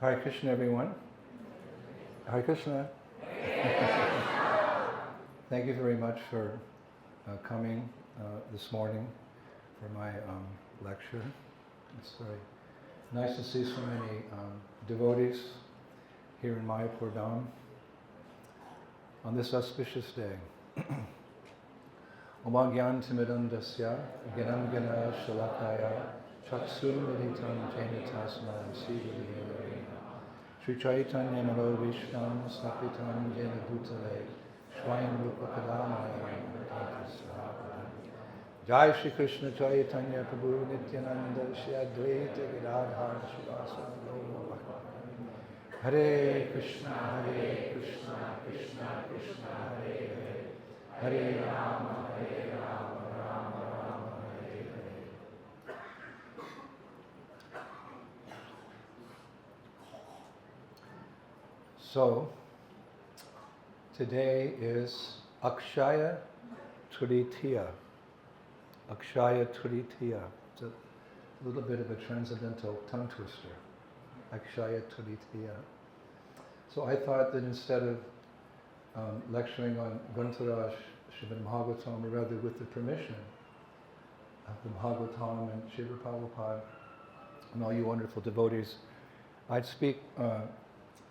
Hare Krishna, everyone. Hare Krishna. Thank you very much for coming this morning for my lecture. It's very nice to see so many devotees here in Mayapur Dham on this auspicious day. Oma Gyan Timidandasya Gyanam Gana Shalakaya Chaksun Meditam Jenitasma Siddhi Sri Chaitanya Maro Vishnam Sapitam Jena Bhutale Swayam Rupa Kadamaya Jai Shri Krishna Chaitanya Prabhu Nityananda Shri Advaita Gadadhar Shivasana Gauravaka Hare Krishna Krishna Krishna Hare Hare Hare Rama Rama Rama Hare Hare. So, today is Akshaya Tritiya. Akshaya Tritiya. It's a little bit of a transcendental tongue twister. Akshaya Tritiya. So I thought that instead of lecturing on Grantharaj Srimad Bhagavatam, or rather with the permission of the Bhagavatam and Srila Prabhupada and all you wonderful devotees, I'd speak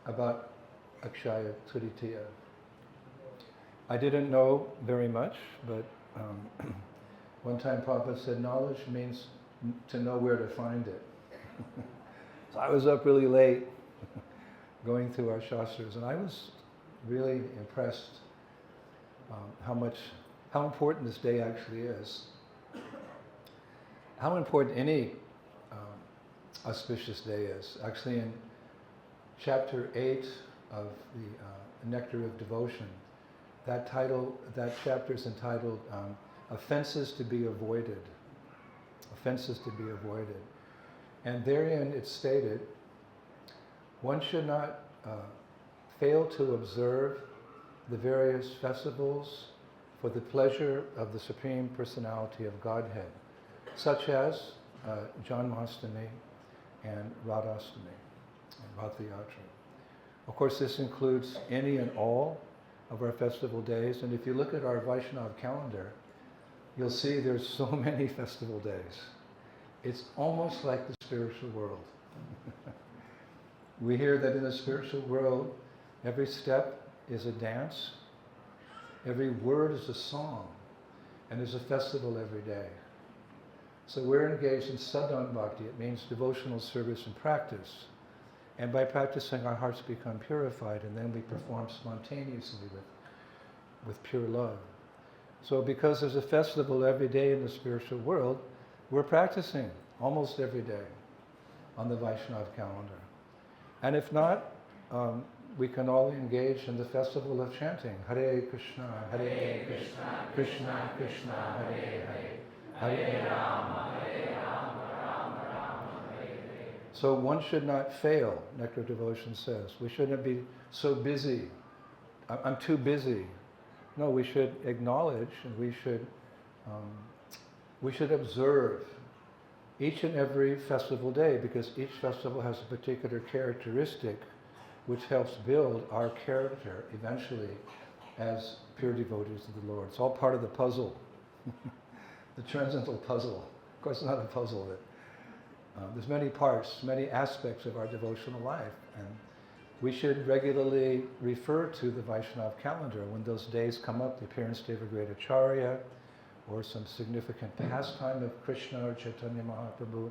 about Akshaya Tritiya. I didn't know very much, but one time Prabhupada said knowledge means to know where to find it. So I was up really late going through our Shastras, and I was really impressed how important this day actually is. How important any auspicious day is. Actually, in chapter 8 of the Nectar of Devotion, that chapter is entitled Offenses to be Avoided. Offenses to be avoided. And therein it's stated, one should not fail to observe the various festivals for the pleasure of the Supreme Personality of Godhead, such as Janmashtami and Radhastami and Rathayatra. Of course, this includes any and all of our festival days, and if you look at our Vaishnava calendar, you'll see there's so many festival days. It's almost like the spiritual world. We hear that in the spiritual world, every step is a dance, every word is a song, and there's a festival every day. So we're engaged in sadhana bhakti. It means devotional service and practice. And by practicing, our hearts become purified, and then we perform spontaneously with pure love. So because there's a festival every day in the spiritual world, we're practicing almost every day on the Vaishnava calendar. And if not, we can all engage in the festival of chanting Hare Krishna, Hare Krishna, Krishna Krishna, Hare Hare, Hare Rama, Rama Rama, Hare Hare. So one should not fail, Nectar of Devotion says. We shouldn't be so busy. I'm too busy. No, we should acknowledge and we should observe each and every festival day, because each festival has a particular characteristic which helps build our character eventually as pure devotees of the Lord. It's all part of the puzzle, the transcendental puzzle. Of course, it's not a puzzle. There's many parts, many aspects of our devotional life, and we should regularly refer to the Vaishnava calendar when those days come up, the appearance day of a great Acharya, or some significant pastime of Krishna or Chaitanya Mahaprabhu.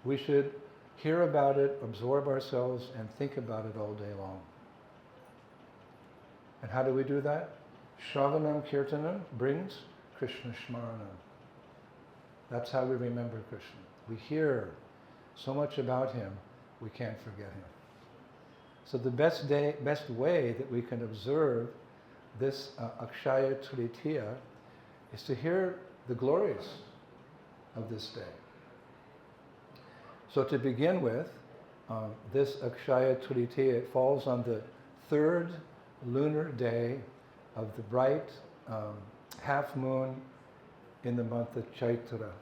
We should hear about it, absorb ourselves, and think about it all day long. And how do we do that? Shravanam Kirtanam brings Krishna Smaranam. That's how we remember Krishna. We hear so much about him, we can't forget him. So the best way that we can observe this Akshaya Tritiya is to hear the glories of this day. So to begin with, this Akshaya Tritiya, it falls on the third lunar day of the bright half moon in the month of Chaitra.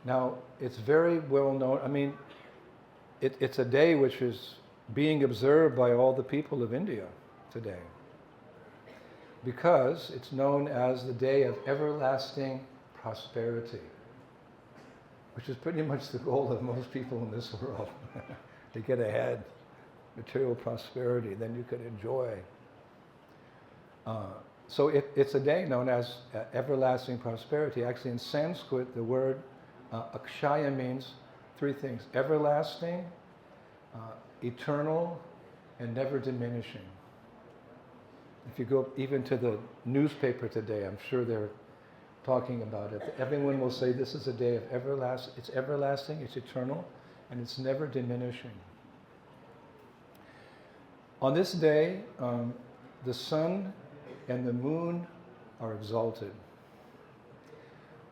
Now, it's very well known. I mean, it's a day which is being observed by all the people of India today, because it's known as the day of everlasting prosperity, which is pretty much the goal of most people in this world, to get ahead, material prosperity, then you could enjoy. So it's a day known as everlasting prosperity. Actually, in Sanskrit, the word Akshaya means three things: everlasting, eternal, and never diminishing. If you go even to the newspaper today, I'm sure they're talking about it. Everyone will say this is a day of everlasting. It's everlasting, it's eternal, and it's never diminishing. On this day, the sun and the moon are exalted.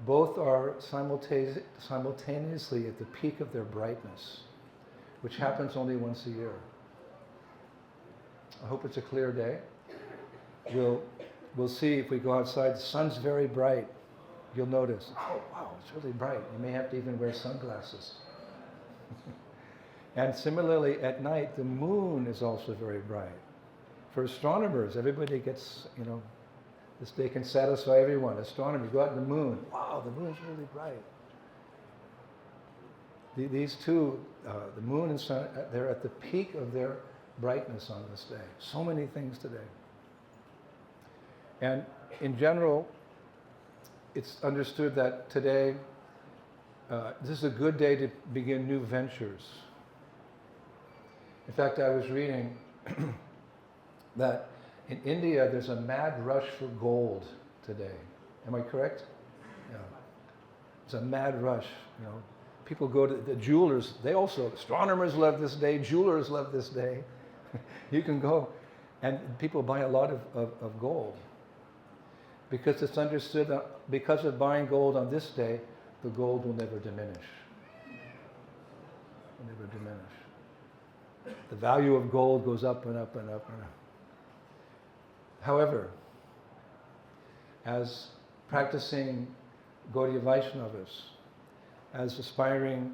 Both are simultaneously at the peak of their brightness, which happens only once a year. I hope it's a clear day. We'll see if we go outside. The sun's very bright. You'll notice, oh wow, it's really bright. You may have to even wear sunglasses. And similarly, at night, the moon is also very bright. For astronomers, everybody gets, this day can satisfy everyone. Astronomy, go out in the moon. Wow, the moon's really bright. These two, the moon and sun, they're at the peak of their brightness on this day. So many things today. And in general, it's understood that today, this is a good day to begin new ventures. In fact, I was reading that in India there's a mad rush for gold today. Am I correct? Yeah. It's a mad rush. People go to the jewelers. Astronomers love this day. Jewelers love this day. You can go, and people buy a lot of gold, because it's understood that because of buying gold on this day, the gold will never diminish. Will never diminish. The value of gold goes up and up and up and up. However, as practicing Gaudiya Vaishnavas, as aspiring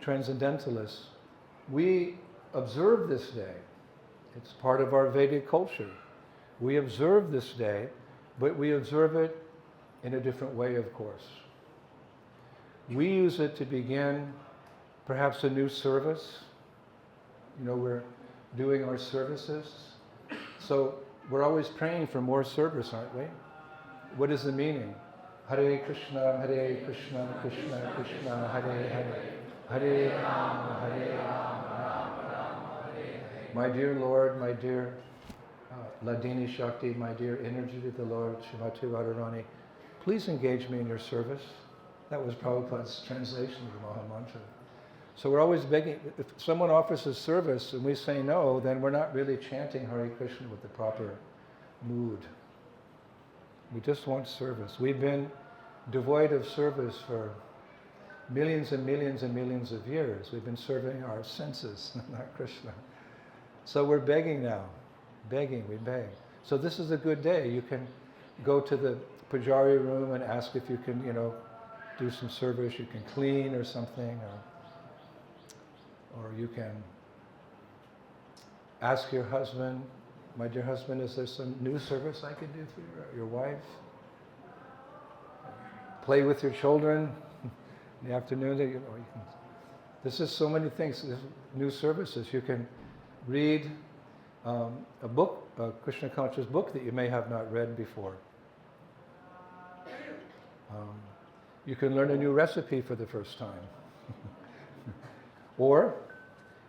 transcendentalists, we observe this day. It's part of our Vedic culture. We observe this day, but we observe it in a different way, of course. We use it to begin perhaps a new service. We're doing our services. So we're always praying for more service, aren't we? What is the meaning? Hare Krishna, Krishna Krishna, Hare Hare, Hare Rama, Rama, Rama, Hare Hare. My dear Lord, my dear Ladini Shakti, my dear energy of the Lord, Shrimati Radharani, please engage me in your service. That was Prabhupada's translation of the Maha Mantra. So we're always begging. If someone offers us service and we say no, then we're not really chanting Hare Krishna with the proper mood. We just want service. We've been devoid of service for millions and millions and millions of years. We've been serving our senses, not Krishna. So we're begging now. Begging, we beg. So this is a good day. You can go to the pujari room and ask if you can, do some service. You can clean or something, or you can ask your husband, my dear husband, is there some new service I could do for you, or your wife? Play with your children in the afternoon. You can, this is so many things. There's new services. You can read a book, a Krishna conscious book that you may have not read before. You can learn a new recipe for the first time. Or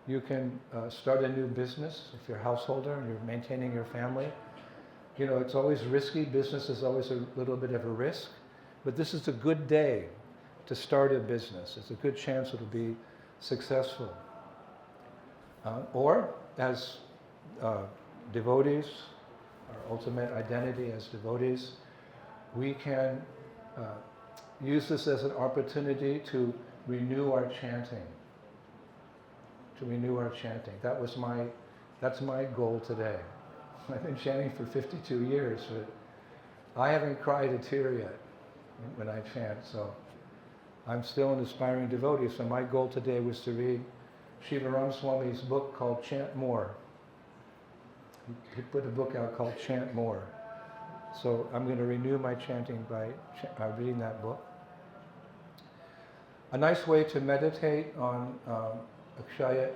you can start a new business if you're a householder and you're maintaining your family. It's always risky. Business is always a little bit of a risk. But this is a good day to start a business. It's a good chance it'll be successful. Or as devotees, our ultimate identity as devotees, we can use this as an opportunity to renew our chanting. To renew our chanting. That's my goal today. I've been chanting for 52 years, but I haven't cried a tear yet when I chant, so I'm still an aspiring devotee. So my goal today was to read Shivaram Swami's book called Chant More. He put a book out called Chant More. So I'm going to renew my chanting by reading that book. A nice way to meditate on Akshaya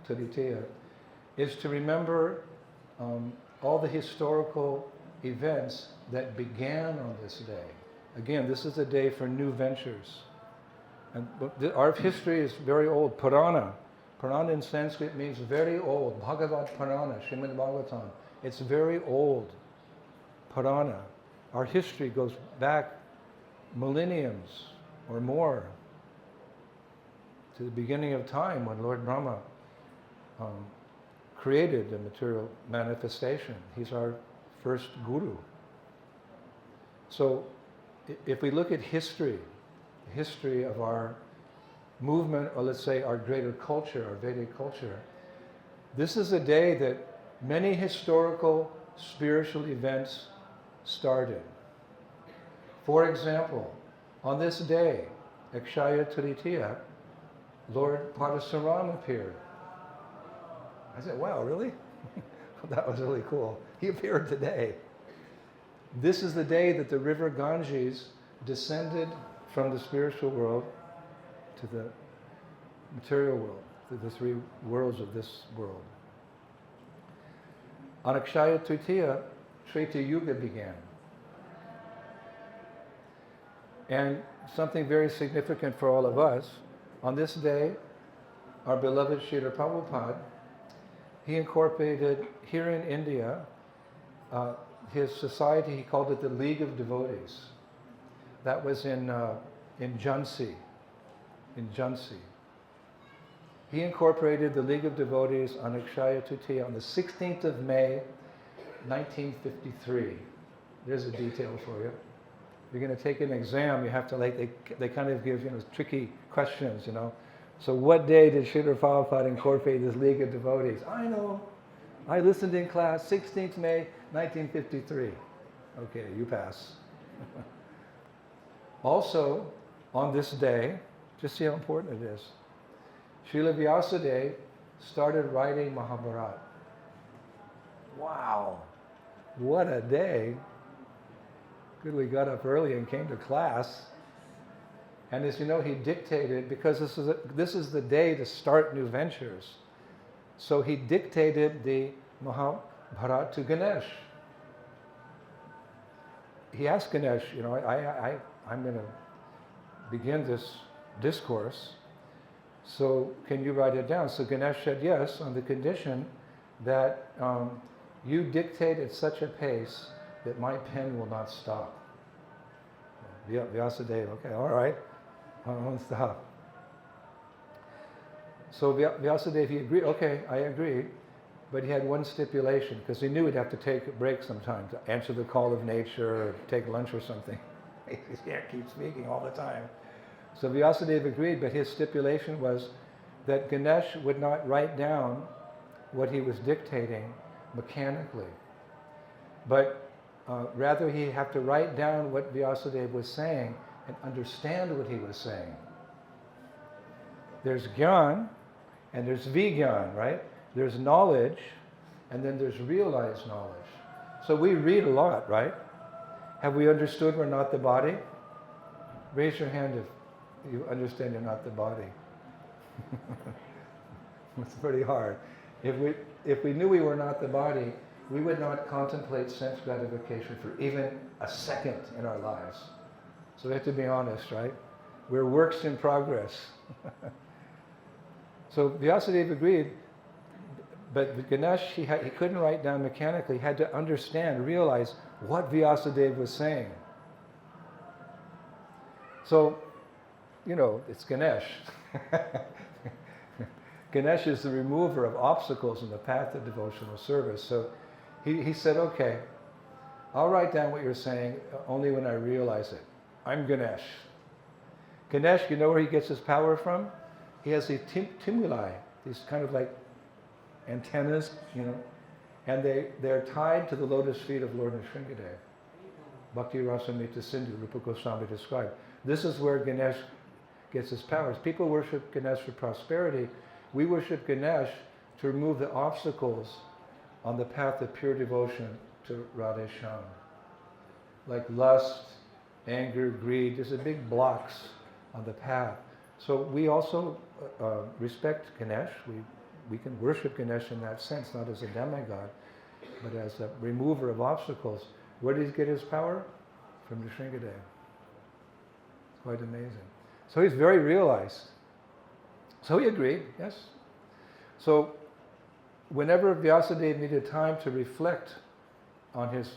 Tritiya is to remember all the historical events that began on this day. Again, this is a day for new ventures. And our history is very old. Purana. Purana in Sanskrit means very old. Bhagavad Purana, Srimad Bhagavatam. It's very old. Purana. Our history goes back millenniums or more to the beginning of time when Lord Brahma created the material manifestation. He's our first guru. So if we look at history, the history of our movement, or let's say our greater culture, our Vedic culture, this is a day that many historical spiritual events started. For example, on this day, Akshaya Tritiya, Lord Pastime appeared. I said, wow, really? That was really cool. He appeared today. This is the day that the river Ganges descended from the spiritual world to the material world, to the three worlds of this world. On Akshaya Tritiya, Treta Yuga began. And something very significant for all of us, on this day, our beloved Srila Prabhupada, he incorporated here in India, his society, he called it the League of Devotees. That was in Jhansi, He incorporated the League of Devotees on Akshaya Tritiya on the 16th of May, 1953. There's a detail for you. You're going to take an exam, you have to they kind of give, tricky questions, So what day did Srila Prabhupada incorporate this League of Devotees? I know. I listened in class, 16th May, 1953. Okay, you pass. Also, on this day, just see how important it is, Srila Vyasa-gutas started writing Mahabharata. Wow, what a day. Good, we got up early and came to class. And as you know, he dictated, because this is the day to start new ventures. So he dictated the Mahabharata to Ganesh. He asked Ganesh, I'm going to begin this discourse, so can you write it down? So Ganesh said yes, on the condition that you dictate at such a pace that my pen will not stop. Vyasa-gutas, okay, all right. I won't stop. So Vyasa-gutas, he agreed, okay, I agree, but he had one stipulation, because he knew he'd have to take a break sometime to answer the call of nature or take lunch or something. He can't keep speaking all the time. So Vyasa-gutas agreed, but his stipulation was that Ganesh would not write down what he was dictating mechanically, but rather he have to write down what Vyasa-gutas was saying and understand what he was saying. There's Gyan and there's Vigyan, right? There's knowledge and then there's realized knowledge. So we read a lot, right? Have we understood we're not the body? Raise your hand if you understand you're not the body. It's pretty hard. If we knew we were not the body, we would not contemplate sense gratification for even a second in our lives. So we have to be honest, right? We're works in progress. So Vyasa-gutas agreed, but Ganesh, he couldn't write down mechanically. He had to understand, realize what Vyasa-gutas was saying. So, it's Ganesh. Ganesh is the remover of obstacles in the path of devotional service. So he said, okay, I'll write down what you're saying only when I realize it. I'm Ganesh. Ganesh, you know where he gets his power from? He has these tumuli, these kind of like antennas, and they're tied to the lotus feet of Lord Nrsimhadev. Bhakti Rasamrita Sindhu, Rupa Goswami described. This is where Ganesh gets his powers. People worship Ganesh for prosperity. We worship Ganesh to remove the obstacles on the path of pure devotion to Radha Shyam. Like lust, anger, greed, there's a big blocks on the path. So we also respect Ganesh. We can worship Ganesh in that sense, not as a demigod, but as a remover of obstacles. Where did he get his power? From Nrsingadev. It's quite amazing. So he's very realized. So he agreed, yes. So whenever Vyasadeva needed time to reflect on his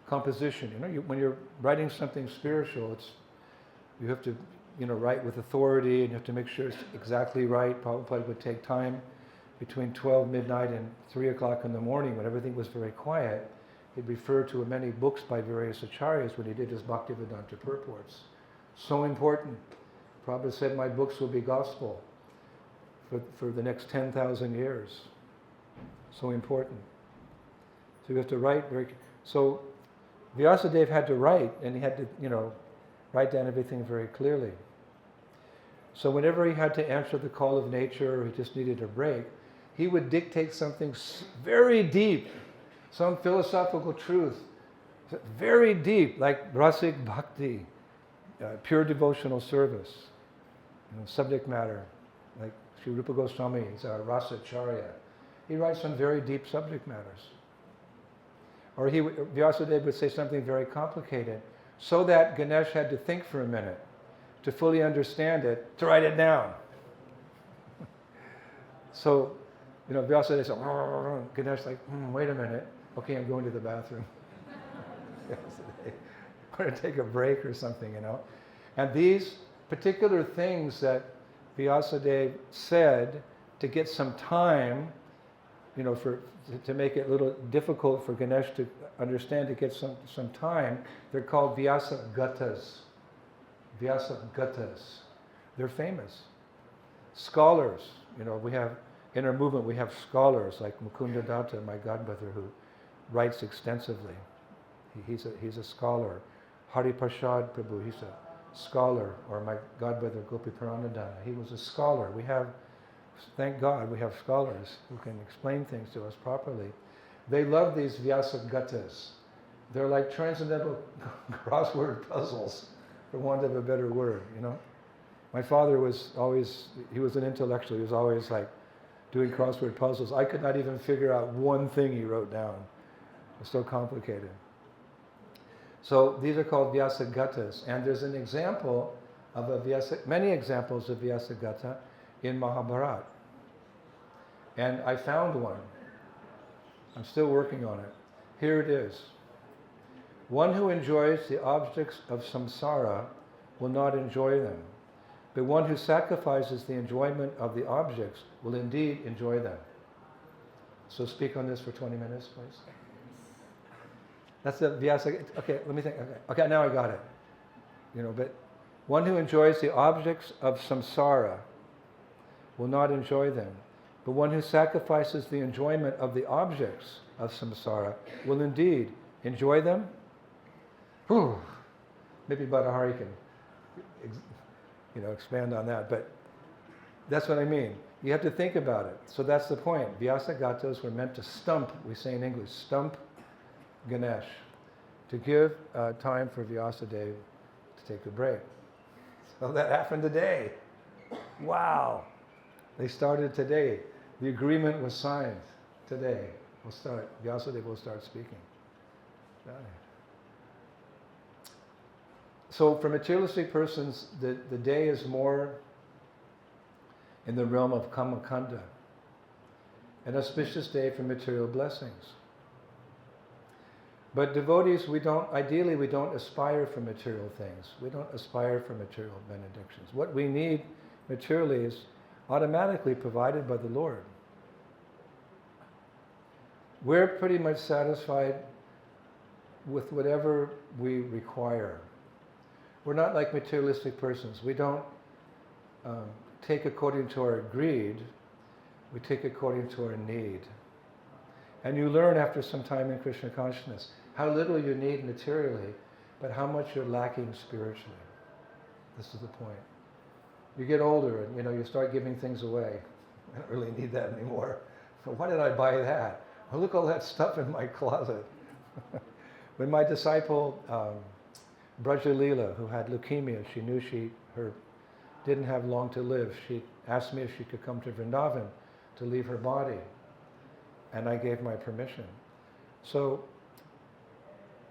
composition, when you're writing something spiritual, you have to, write with authority, and you have to make sure it's exactly right. Prabhupada would take time between 12 midnight and 3 o'clock in the morning when everything was very quiet. He'd refer to many books by various acharyas when he did his Bhaktivedanta purports. So important. Prabhupada said, my books will be gospel for the next 10,000 years. So important. So you have to write very... So Vyasadeva had to write, and he had to, write down everything very clearly. So whenever he had to answer the call of nature, or he just needed a break, he would dictate something very deep, some philosophical truth, very deep, like rasik bhakti, pure devotional service, subject matter, like Sri Rupa Goswami, he's our rasacharya. He writes some very deep subject matters. Or Vyasadeva would say something very complicated, so that Ganesh had to think for a minute to fully understand it, to write it down. So, Vyasadeva said, Ganesh like, wait a minute, okay, I'm going to the bathroom. I'm going to take a break or something, And these particular things that Vyasadeva said to get some time, to make it a little difficult for Ganesh to understand, to get some time, they're called Vyasa-gutas. Vyasa-gutas. They're famous. Scholars, we have, in our movement we have scholars like Mukunda Datta, my godbrother, who writes extensively. He's a scholar. Hari Prasad Prabhu, he's a scholar. Or my godbrother Gopi Paranadana, he was a scholar. We have, thank God, we have scholars who can explain things to us properly. They love these Vyasa-gutas. They're like transcendental crossword puzzles, for want of a better word, My father was always, he was an intellectual, he was always like doing crossword puzzles. I could not even figure out one thing he wrote down. It was so complicated. So these are called Vyasa-gutas, and there's an example of many examples of Vyasa-gata in Mahabharata. And I found one. I'm still working on it. Here it is. One who enjoys the objects of samsara will not enjoy them, but one who sacrifices the enjoyment of the objects will indeed enjoy them. So speak on this for 20 minutes, please. That's the Vyasa. Okay, let me think. Okay, now I got it. But one who enjoys the objects of samsara will not enjoy them, but one who sacrifices the enjoyment of the objects of samsara will indeed enjoy them. Whew. Maybe Bhattahari can, expand on that, but that's what I mean. You have to think about it. So that's the point. Vyasa-gatas were meant to stump, we say in English, stump Ganesh, to give time for Vyasadeva to take a break. So that happened today. Wow. They started today. The agreement was signed today. Vyasadeva will start speaking. So for materialistic persons, the day is more in the realm of kamakanda, an auspicious day for material blessings. But devotees, ideally we don't aspire for material things. We don't aspire for material benedictions. What we need materially is automatically provided by the Lord. We're pretty much satisfied with whatever we require. We're not like materialistic persons. We don't take according to our greed, we take according to our need. And you learn after some time in Krishna consciousness how little you need materially, but how much you're lacking spiritually. This is the point. You get older and you start giving things away. I don't really need that anymore. Why did I buy that? Oh, look, all that stuff in my closet. When my disciple Brajalila, who had leukemia, she knew she didn't have long to live. She asked me if she could come to Vrindavan to leave her body, and I gave my permission. So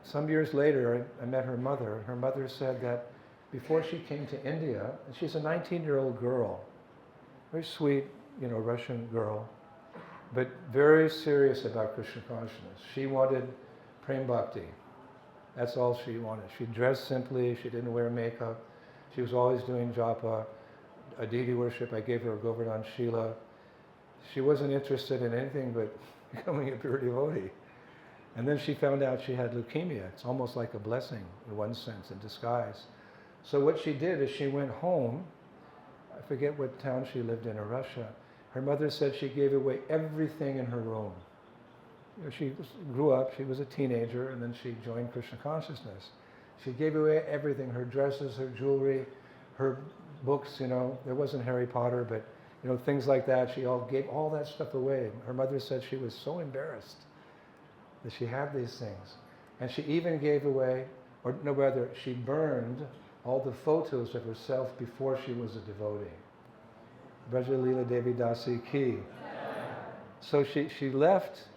some years later, I met her mother. Her mother said that before she came to India, and she's a 19-year-old girl, very sweet, Russian girl, but very serious about Krishna consciousness. She wanted Prem Bhakti. That's all she wanted. She dressed simply, she didn't wear makeup, she was always doing japa, a deity worship. I gave her a Govardhan Shila. She wasn't interested in anything but becoming a pure devotee. And then she found out she had leukemia. It's almost like a blessing in one sense, in disguise. So what she did is she went home. I forget what town she lived in Russia. Her mother said she gave away everything in her room. She grew up, she was a teenager, and then she joined Krishna consciousness. She gave away everything, her dresses, her jewelry, her books, there wasn't Harry Potter, but things like that. She gave all that stuff away. Her mother said she was so embarrassed that she had these things. And she even gave away, or no, rather, she burned all the photos of herself before she was a devotee. Brajalila Devi Dasi Ki. So she left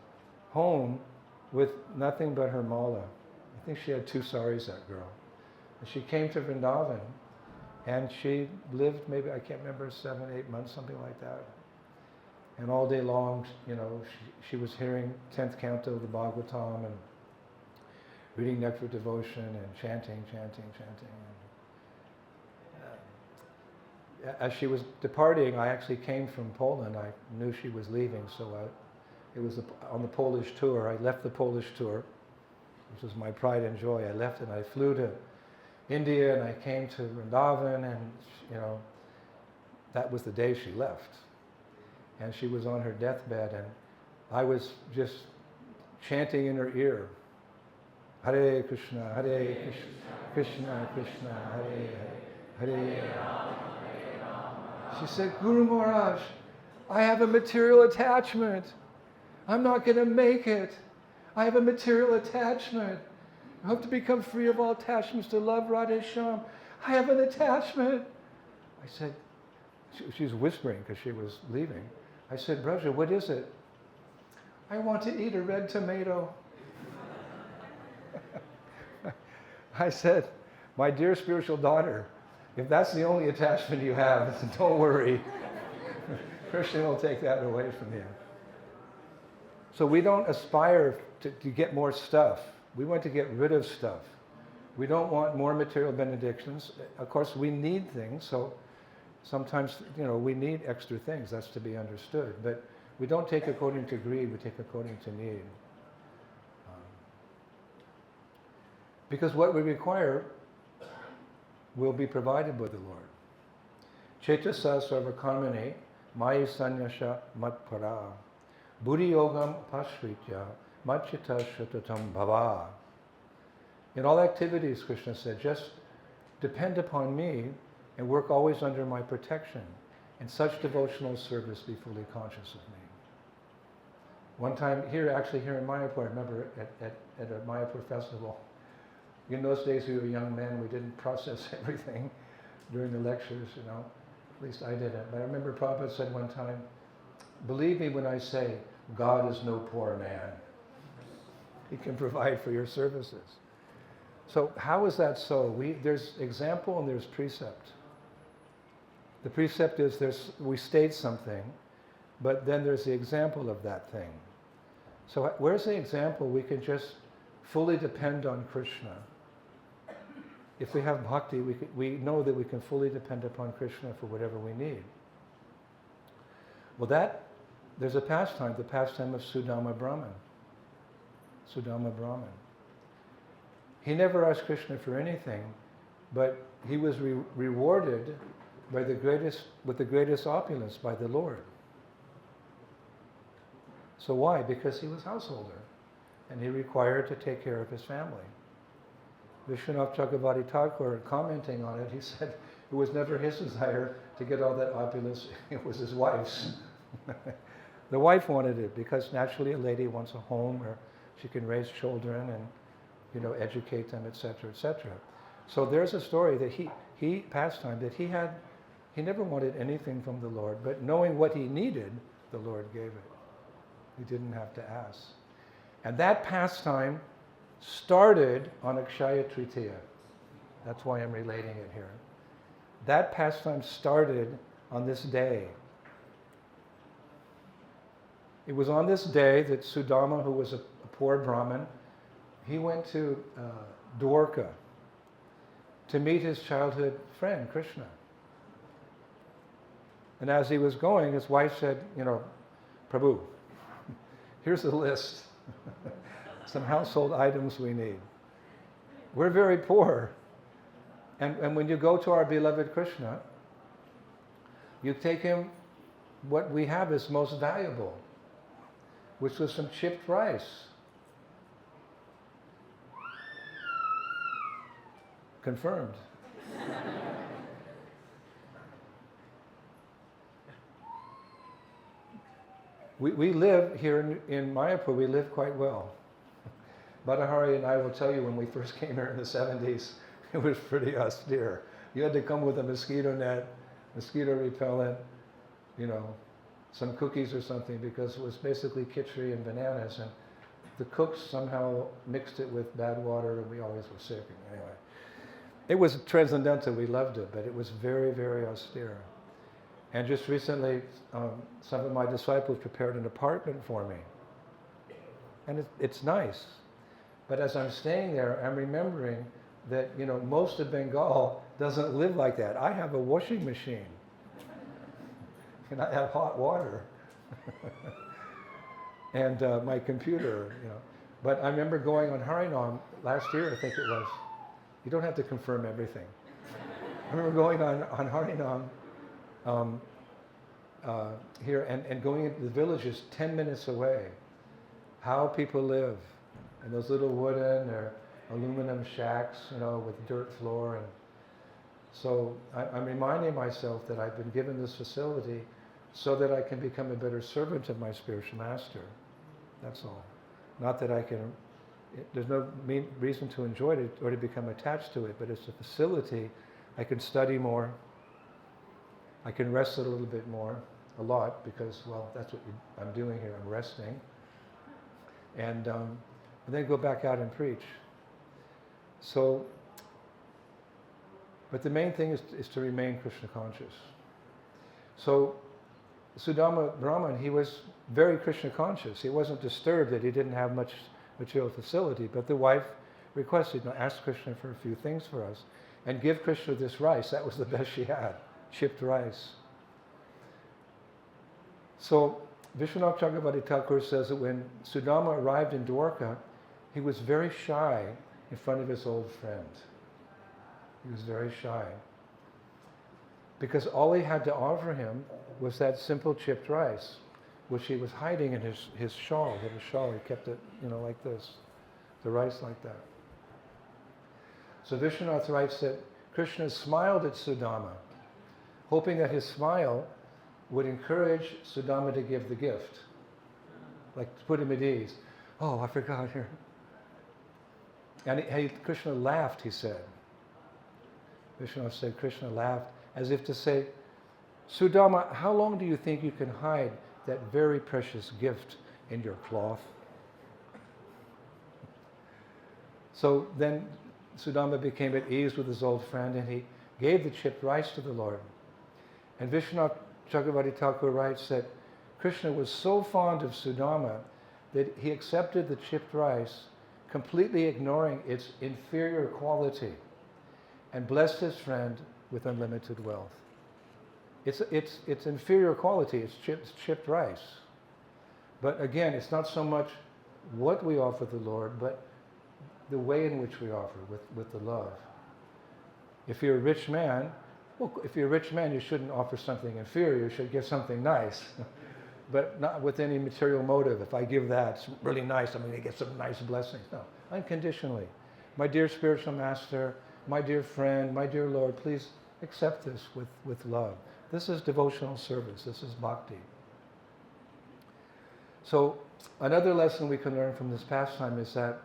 home with nothing but her mala. I think she had 2 saris, that girl. And she came to Vrindavan, and she lived maybe, I can't remember, 7, 8 months, something like that. And all day long, she was hearing 10th canto of the Bhagavatam and reading Nectar Devotion and chanting. As she was departing, I actually came from Poland. I knew she was leaving, so it was on the Polish tour. I left the Polish tour, which was my pride and joy. I left and I flew to India, and I came to Vrindavan, and that was the day she left. And she was on her deathbed, and I was just chanting in her ear, Hare Krishna, Hare Krishna, Krishna Krishna, Hare Hare, Hare Rama. She said, Guru Maharaj, I have a material attachment. I'm not going to make it. I have a material attachment. I hope to become free of all attachments to love Radhe Shyam. I have an attachment. I said, she was whispering because she was leaving. I said, Braja, what is it? I want to eat a red tomato. I said, my dear spiritual daughter, if that's the only attachment you have, don't worry. Krishna will take that away from you. So we don't aspire to get more stuff. We want to get rid of stuff. We don't want more material benedictions. Of course, we need things, so sometimes, we need extra things. That's to be understood. But we don't take according to greed, we take according to need. Because what we require will be provided by the Lord. Chetasa sarvakarmani maya sanyasha matpara buddhi yogam pasritya matchita shatatam bhava. In all activities, Krishna said, just depend upon me and work always under my protection. In such devotional service, be fully conscious of me. One time here in Mayapur, I remember at a Mayapur festival, in those days we were young men, we didn't process everything during the lectures, at least I didn't. But I remember Prabhupada said one time, believe me when I say, God is no poor man. He can provide for your services. So how is that so? There's example and there's precept. The precept is we state something, but then there's the example of that thing. So where's the example? We can just fully depend on Krishna. If we have bhakti, we know that we can fully depend upon Krishna for whatever we need. Well, there's a pastime, the pastime of Sudama Brahman. Sudama Brahman. He never asked Krishna for anything, but he was rewarded with the greatest opulence by the Lord. So why? Because he was householder, and he required to take care of his family. Vishwanath Chakravarti Thakur, commenting on it, he said, It was never his desire to get all that opulence. It was his wife's. The wife wanted it because naturally a lady wants a home where she can raise children and, educate them, etc., etc. So there's a story that he Pastime, that he never wanted anything from the Lord, but knowing what he needed, the Lord gave it. He didn't have to ask. And that pastime started on Akshaya Tritiya. That's why I'm relating it here. That pastime started on this day. It was on this day that Sudama, who was a poor Brahmin, he went to Dwarka to meet his childhood friend, Krishna. And as he was going, his wife said, Prabhu, here's a list. Some household items we need. We're very poor. And when you go to our beloved Krishna, you take him what we have is most valuable, which was some chipped rice. Confirmed. We live here in Mayapur, we live quite well. Badahari and I will tell you, when we first came here in the 70s, it was pretty austere. You had to come with a mosquito net, mosquito repellent, some cookies or something, because it was basically khichdi and bananas, and the cooks somehow mixed it with bad water, and we always were sick. Anyway, it was transcendental, we loved it, but it was very, very austere. And just recently, some of my disciples prepared an apartment for me. And it's nice. But as I'm staying there, I'm remembering that, most of Bengal doesn't live like that. I have a washing machine. And I have hot water. And my computer, But I remember going on Harinam last year, I think it was. You don't have to confirm everything. I remember going on Harinam here and going into the villages 10 minutes away. How people live in those little wooden or aluminum shacks, with dirt floor. And so I'm reminding myself that I've been given this facility so that I can become a better servant of my spiritual master. That's all. Not that I can, there's no reason to enjoy it or to become attached to it, but it's a facility. I can study more. I can rest a little bit more, a lot, because, well, that's what I'm doing here. I'm resting. And then go back out and preach. So, but the main thing is to remain Krishna conscious. So, Sudama Brahman, he was very Krishna conscious. He wasn't disturbed that he didn't have much material facility, but the wife requested, ask Krishna for a few things for us, and give Krishna this rice. That was the best she had, chipped rice. So, Vishwanath Chakravarti Thakur says that when Sudama arrived in Dwarka, he was very shy in front of his old friend. He was very shy. Because all he had to offer him was that simple chipped rice, which he was hiding in his shawl. He had a shawl, he kept it, like this, the rice like that. So Vishwanath writes that Krishna smiled at Sudama, hoping that his smile would encourage Sudama to give the gift, like to put him at ease. Oh, I forgot here. And Krishna laughed, he said. Vishwanath said Krishna laughed as if to say, Sudama, how long do you think you can hide that very precious gift in your cloth? So then Sudama became at ease with his old friend, and he gave the chipped rice to the Lord. And Vishwanath Chakravarti Thakur writes that Krishna was so fond of Sudama that he accepted the chipped rice, completely ignoring its inferior quality, and blessed his friend with unlimited wealth. It's inferior quality, it's chipped rice. But again, it's not so much what we offer the Lord, but the way in which we offer with the love. If you're a rich man, you shouldn't offer something inferior, you should give something nice. But not with any material motive. If I give that, it's really nice, I'm going to get some nice blessings. No, unconditionally. My dear spiritual master, my dear friend, my dear Lord, please accept this with love. This is devotional service. This is bhakti. So another lesson we can learn from this pastime is that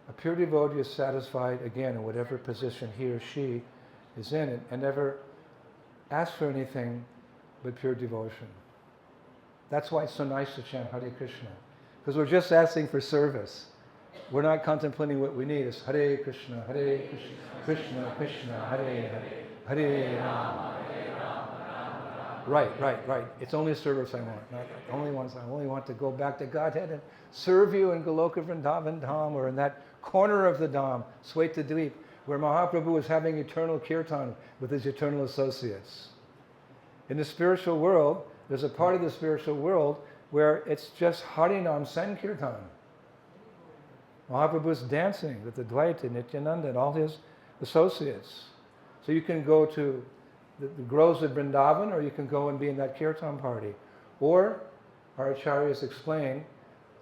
a pure devotee is satisfied, again, in whatever position he or she is in, and never asks for anything but pure devotion. That's why it's so nice to chant Hare Krishna, because we're just asking for service. We're not contemplating what we need. It's Hare Krishna, Krishna Krishna, Hare Hare, Hare Rama. Right. It's only service I want. Not only once. I only want to go back to Godhead and serve you in Goloka Vrindavan Dham, or in that corner of the Dham, Sweta Dweep, where Mahaprabhu is having eternal kirtan with his eternal associates. In the spiritual world, there's a part of the spiritual world where it's just Harinam Sankirtan. Mahaprabhu is dancing with the Dvaita, Nityananda, and all his associates. So you can go to the groves of Vrindavan, or you can go and be in that kirtan party. Or, our acharyas explain,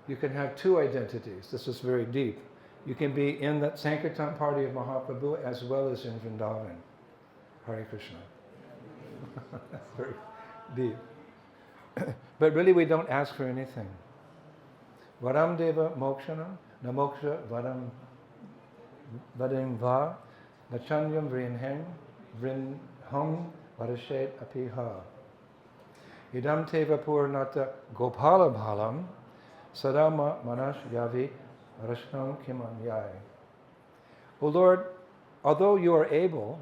you can have two identities. This is very deep. You can be in that Sankirtan party of Mahaprabhu as well as in Vrindavan. Hare Krishna. That's very deep. But really we don't ask for anything. Varam deva mokshanam, na moksha varam vadem va, nachanyam vrinhem, vrinham varashet apiha. Idam teva purnata gopala bhalam, sadama manas yavi varashnam kimanyai. O Lord, although you are able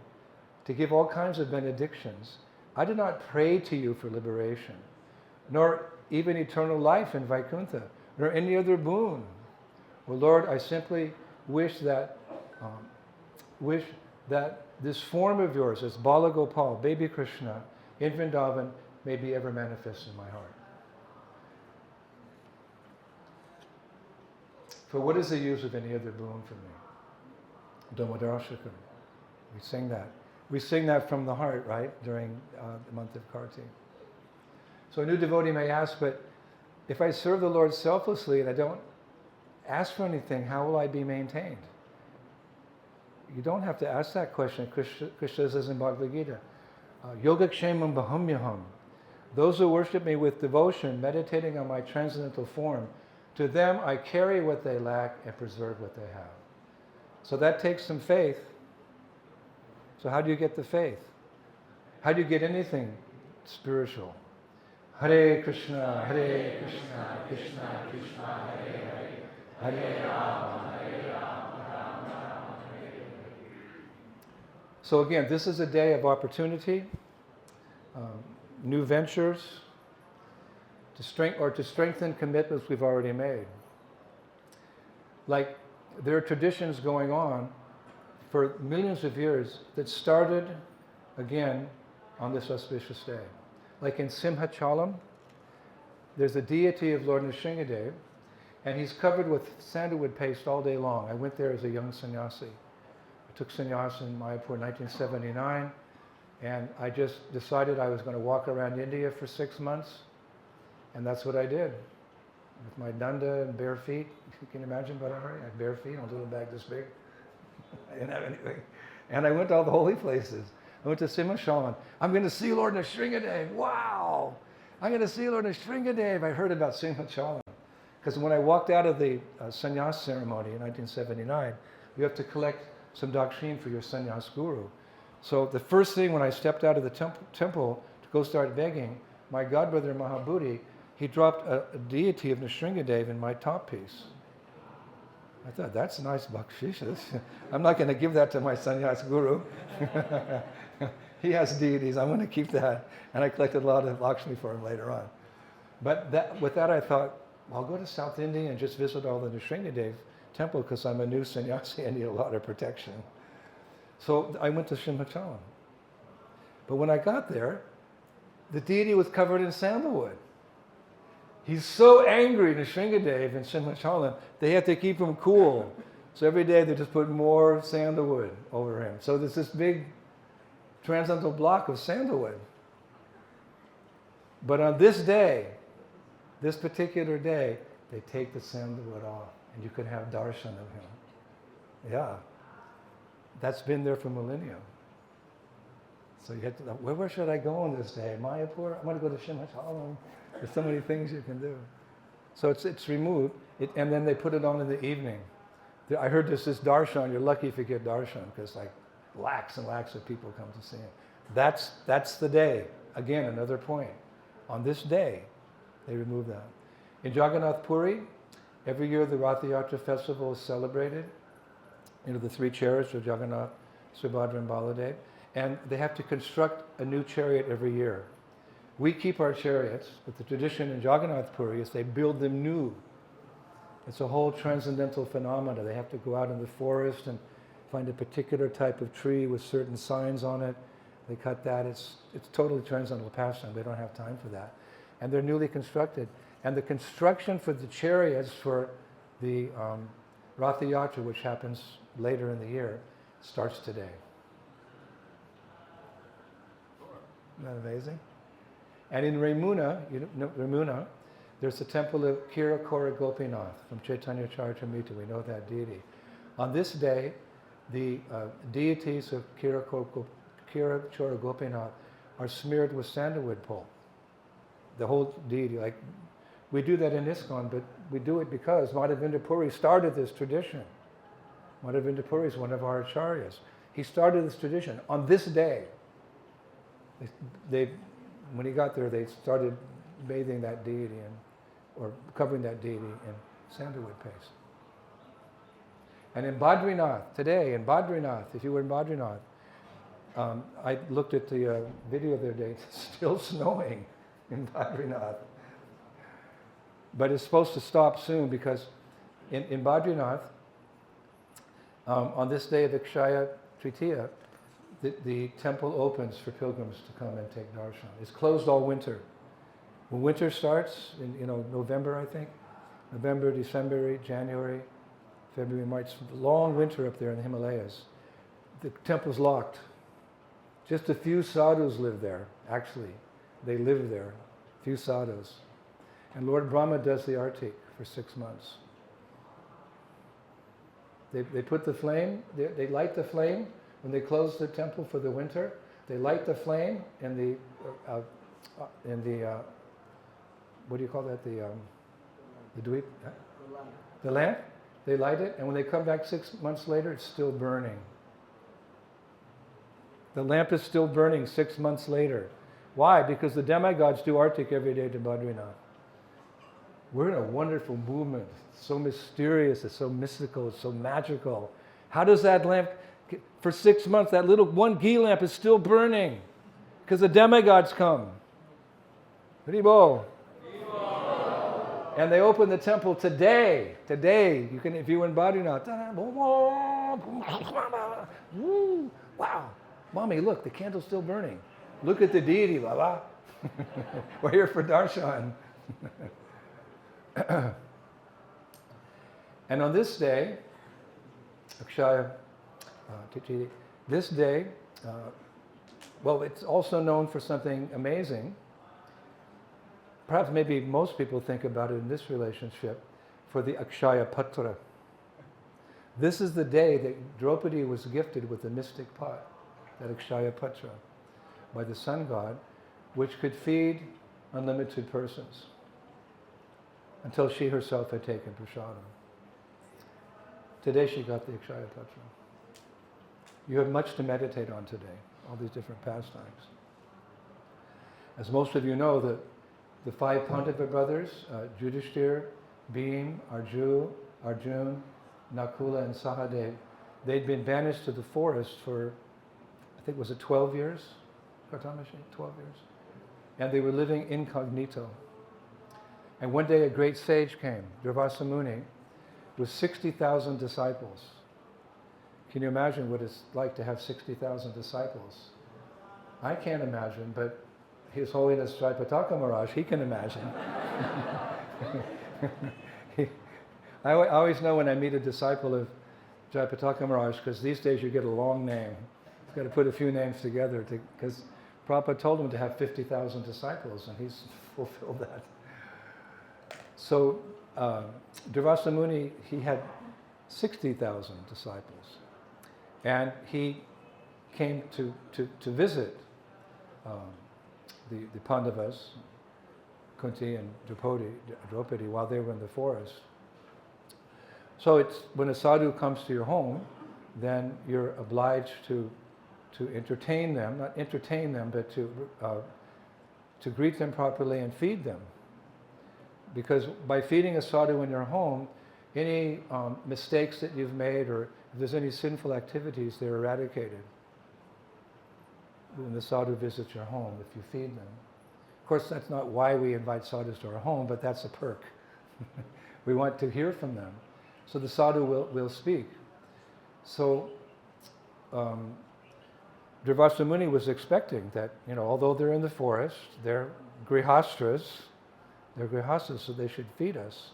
to give all kinds of benedictions, I do not pray to you for liberation, nor even eternal life in Vaikuntha, nor any other boon. O Lord, I simply wish that this form of yours, as Bala Gopal, baby Krishna, in Vrindavan, may be ever manifest in my heart. For what is the use of any other boon for me? Damodarashakam. We sing that. We sing that from the heart, right, during the month of Kartik. So a new devotee may ask, but if I serve the Lord selflessly and I don't ask for anything, how will I be maintained? You don't have to ask that question. Krishna says in Bhagavad Gita, Yogakshemam Bahamyaham. Those who worship me with devotion, meditating on my transcendental form, to them I carry what they lack and preserve what they have. So that takes some faith. So how do you get the faith? How do you get anything spiritual? Hare Krishna, Krishna Krishna, Hare Hare, Hare Rama, Rama Rama, Hare Hare. So again, this is a day of opportunity, new ventures, to strengthen commitments we've already made. Like, there are traditions going on for millions of years that started again on this auspicious day. Like in Simhachalam, there's a deity of Lord Nrsingadev, and he's covered with sandalwood paste all day long. I went there as a young sannyasi. I took sannyas in Mayapur in 1979, and I just decided I was going to walk around India for 6 months, and that's what I did. With my danda and bare feet. You can imagine, but I had bare feet, a little bag this big. I didn't have anything. And I went to all the holy places. I went to Simhachalam. I'm going to see Lord Nrsingadev. Wow! I'm going to see Lord Nrsingadev. I heard about Simhachalam. Because when I walked out of the sannyas ceremony in 1979, you have to collect some dakshin for your sannyas guru. So the first thing when I stepped out of the temple to go start begging, my godbrother Mahabhuti, he dropped a deity of Nrsingadev in my top piece. I thought, that's nice bakshish. I'm not going to give that to my sannyas guru. He has deities, I'm going to keep that. And I collected a lot of Lakshmi for him later on. But with that I thought, I'll go to South India and just visit all the Nrsingadev temple because I'm a new sannyasi, I need a lot of protection. So I went to Simhachalam. But when I got there, the deity was covered in sandalwood. He's so angry, Nrsingadev in Simhachalam, they had to keep him cool. So every day they just put more sandalwood over him. So there's this big transcendental block of sandalwood. But on this day, this particular day, they take the sandalwood off and you can have darshan of him. Yeah. That's been there for millennia. So you had to, where should I go on this day? Mayapur? I want to go to Shimhachalam. There's so many things you can do. So it's removed, and then they put it on in the evening. I heard this darshan, you're lucky if you get darshan, because like lakhs and lakhs of people come to see him. That's the day. Again, another point. On this day, they remove that. In Jagannath Puri, every year the Ratha Yatra festival is celebrated. You know, the three chariots of Jagannath, Subhadra and Baladev. And they have to construct a new chariot every year. We keep our chariots, but the tradition in Jagannath Puri is they build them new. It's a whole transcendental phenomena. They have to go out in the forest and find a particular type of tree with certain signs on it. They cut that. It's totally transcendental pastime. They don't have time for that. And they're newly constructed. And the construction for the chariots for the Ratha Yatra, which happens later in the year, starts today. Isn't that amazing? And in Ramuna, Ramuna, there's the temple of Kira Kora Gopinath from Chaitanya Charitamrita. We know that deity. On this day, the deities of Kira Kora Gopinath are smeared with sandalwood pulp. The whole deity, like we do that in ISKCON, but we do it because Madhavinda Puri started this tradition. Madhavinda Puri is one of our acharyas. He started this tradition on this day. When he got there, they started bathing that deity or covering that deity in sandalwood paste. And in Badrinath, today in Badrinath, if you were in Badrinath, I looked at the video the other day, it's still snowing in Badrinath. But it's supposed to stop soon because in Badrinath, on this day of Akshaya Tritiya, the temple opens for pilgrims to come and take darshan. It's closed all winter. When winter starts, in November, I think, November, December, January, February, March, long winter up there in the Himalayas, the temple's locked. Just a few sadhus live there, actually. They live there, a few sadhus. And Lord Brahma does the artik for 6 months. They put the flame, they light the flame. When they close the temple for the winter, they light the flame in the what do you call that? The dweep? The lamp. They light it, and when they come back 6 months later, it's still burning. The lamp is still burning 6 months later. Why? Because the demigods do artik every day to Badrinath. We're in a wonderful movement. It's so mysterious, it's so mystical, it's so magical. How does that lamp, for 6 months, that little one ghee lamp is still burning? Because the demigods come. Haribo. And they open the temple today. Today, you can, if you were in Badrinath, wow, mommy, look, the candle's still burning. Look at the deity, Baba. We're here for darshan. And on this day, Akshaya Tritiya, this day, well, it's also known for something amazing. Perhaps maybe most people think about it in this relationship, for the Akshaya Patra. This is the day that Draupadi was gifted with the mystic pot, that Akshaya Patra, by the sun god, which could feed unlimited persons, until she herself had taken prasadam. Today she got the Akshaya Patra. You have much to meditate on today, all these different pastimes. As most of you know, the five Pandava brothers, Yudhishthir, Bhim, Arjun, Nakula, and Sahadev, they'd been banished to the forest for, I think, was it 12 years? 12 years. And they were living incognito. And one day a great sage came, Durvasa Muni, with 60,000 disciples. Can you imagine what it's like to have 60,000 disciples? I can't imagine, but His Holiness Draupadi Maharaj, he can imagine. I always know when I meet a disciple of Draupadi Maharaj, because these days you get a long name. You've got to put a few names together, because Prabhupada told him to have 50,000 disciples, and he's fulfilled that. So Durvasa Muni, he had 60,000 disciples. And he came to visit the Pandavas, Kunti and Draupadi, while they were in the forest. So it's when a sadhu comes to your home, then you're obliged to entertain them, not entertain them, but to greet them properly and feed them. Because by feeding a sadhu in your home, any mistakes that you've made, or if there's any sinful activities, they're eradicated when the sadhu visits your home, if you feed them. Of course, that's not why we invite sadhus to our home, but that's a perk. We want to hear from them. So the sadhu will speak. So Durvasa Muni was expecting that, although they're in the forest, they're grihastras, so they should feed us.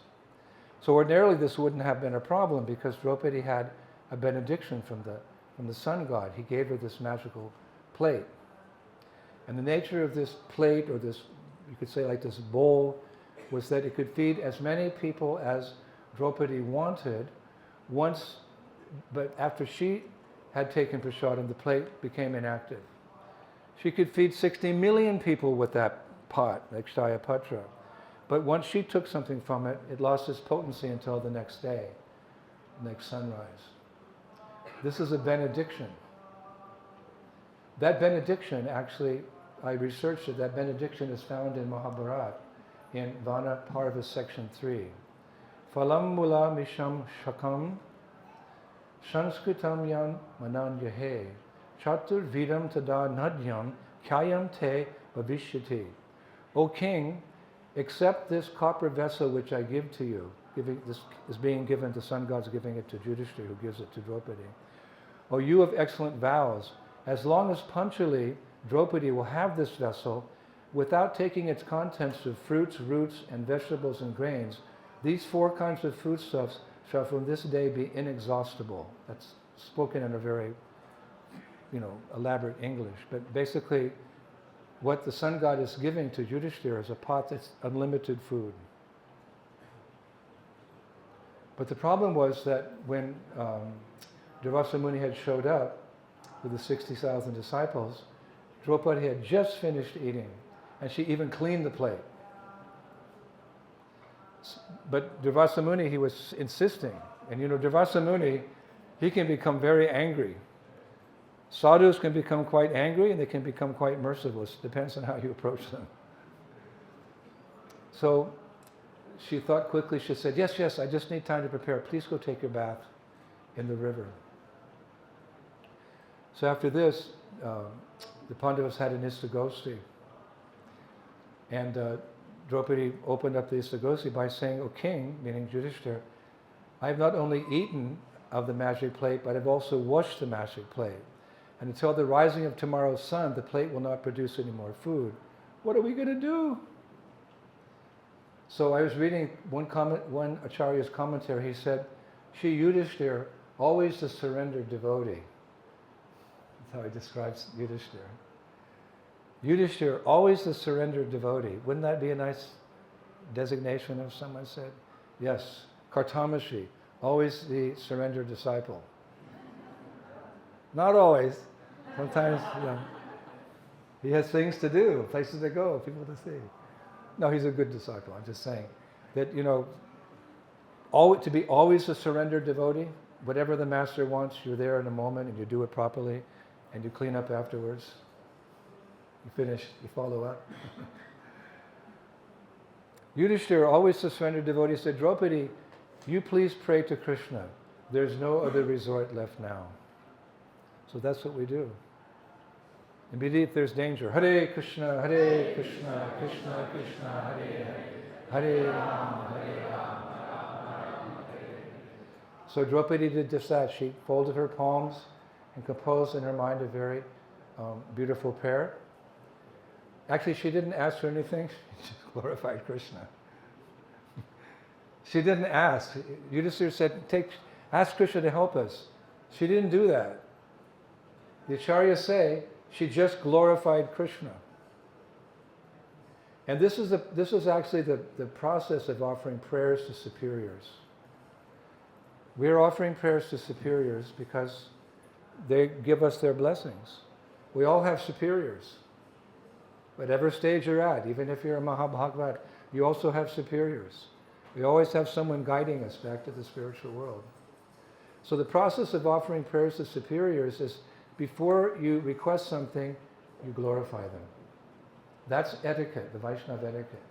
So ordinarily this wouldn't have been a problem because Draupadi had a benediction from the sun god. He gave her this magical plate. And the nature of this plate, or this, you could say like this bowl, was that it could feed as many people as Draupadi wanted once, but after she had taken prasadam, the plate became inactive. She could feed 60 million people with that pot, like Akshaya Patra. But once she took something from it, it lost its potency until the next day, next sunrise. This is a benediction. That benediction, actually, I researched it, that benediction is found in Mahabharata, in Vana Parva section 3. Phalam mula misham shakam sanskritam yan mananyahe chatur vidam tada nadyam khyayam te bhavishyati. O king, accept this copper vessel which I give to you. This is being given, the sun god's giving it to Yudhishthira, who gives it to Draupadi. O you of excellent vows, as long as punctually Draupadi will have this vessel, without taking its contents of fruits, roots, and vegetables and grains, these 4 kinds of foodstuffs shall from this day be inexhaustible. That's spoken in a very, elaborate English. But basically, what the sun god is giving to Yudhishthira is a pot that's unlimited food. But the problem was that when Durvasa Muni had showed up with the 60,000 disciples, Draupadi had just finished eating, and she even cleaned the plate. But Durvasa Muni, he was insisting. And Durvasa Muni, he can become very angry. Sadhus can become quite angry, and they can become quite merciless. Depends on how you approach them. So she thought quickly. She said, yes, I just need time to prepare. Please go take your bath in the river. So after this, the Pandavas had an Istagosti. And Draupadi opened up the Istagosti by saying, O king, meaning Yudhishthira, I have not only eaten of the magic plate, but I've also washed the magic plate. And until the rising of tomorrow's sun, the plate will not produce any more food. What are we going to do? So I was reading one Acharya's commentary. He said, she, Yudhishthira, always the surrendered devotee. That's how he describes Yudhishthira. Yudhishthira, always the surrendered devotee. Wouldn't that be a nice designation if someone said? Yes. Kartamashi, always the surrendered disciple. Not always. Sometimes, he has things to do, places to go, people to see. No, he's a good disciple. I'm just saying that, to be always a surrendered devotee, whatever the master wants, you're there in a moment and you do it properly and you clean up afterwards. You finish, you follow up. Yudhishthira, always the surrendered devotee, said, Draupadi, you please pray to Krishna. There's no other resort left now. So that's what we do. Immediately if there's danger, Hare Krishna, Krishna Krishna, Hare Hare, Hare Rama, Hare Rama. So Draupadi did just that. She folded her palms and composed in her mind a very beautiful prayer. Actually, she didn't ask for anything. She just glorified Krishna. She didn't ask. Yudhishthira said, ask Krishna to help us. She didn't do that. The Acharyas say she just glorified Krishna. And this is actually the process of offering prayers to superiors. We are offering prayers to superiors because they give us their blessings. We all have superiors. Whatever stage you're at, even if you're a Mahabhagavat, you also have superiors. We always have someone guiding us back to the spiritual world. So the process of offering prayers to superiors is, before you request something, you glorify them. That's etiquette, the Vaishnava etiquette.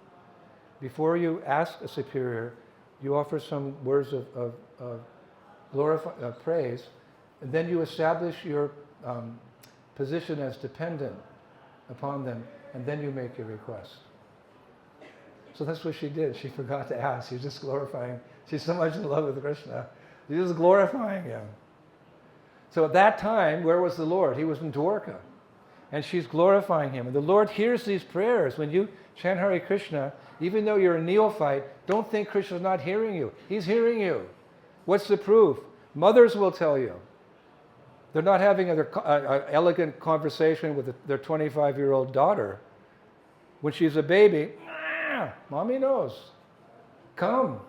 Before you ask a superior, you offer some words of praise, and then you establish your position as dependent upon them, and then you make your request. So that's what she did. She forgot to ask. She's just glorifying. She's so much in love with Krishna. She's just glorifying him. So at that time, where was the Lord? He was in Dwarka. And she's glorifying him. And the Lord hears these prayers. When you chant Hare Krishna, even though you're a neophyte, don't think Krishna's not hearing you. He's hearing you. What's the proof? Mothers will tell you. They're not having an elegant conversation with their 25-year-old daughter. When she's a baby, Mommy knows. Come.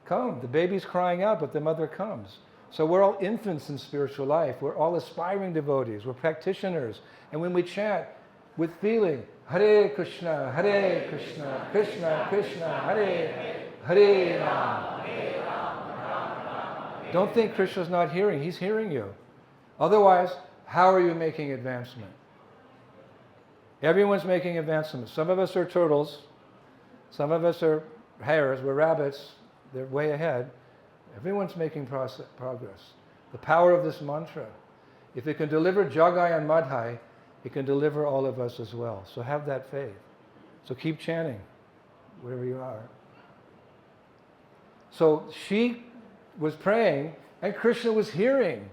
Come. The baby's crying out, but the mother comes. So we're all infants in spiritual life. We're all aspiring devotees. We're practitioners. And when we chant with feeling, Hare Krishna, Krishna Krishna, Hare Ram. Don't think Krishna's not hearing. He's hearing you. Otherwise, how are you making advancement? Everyone's making advancement. Some of us are turtles. Some of us are hares. We're rabbits. They're way ahead. Everyone's making progress. The power of this mantra. If it can deliver Jagai and Madhai, it can deliver all of us as well. So have that faith. So keep chanting, wherever you are. So she was praying, and Krishna was hearing.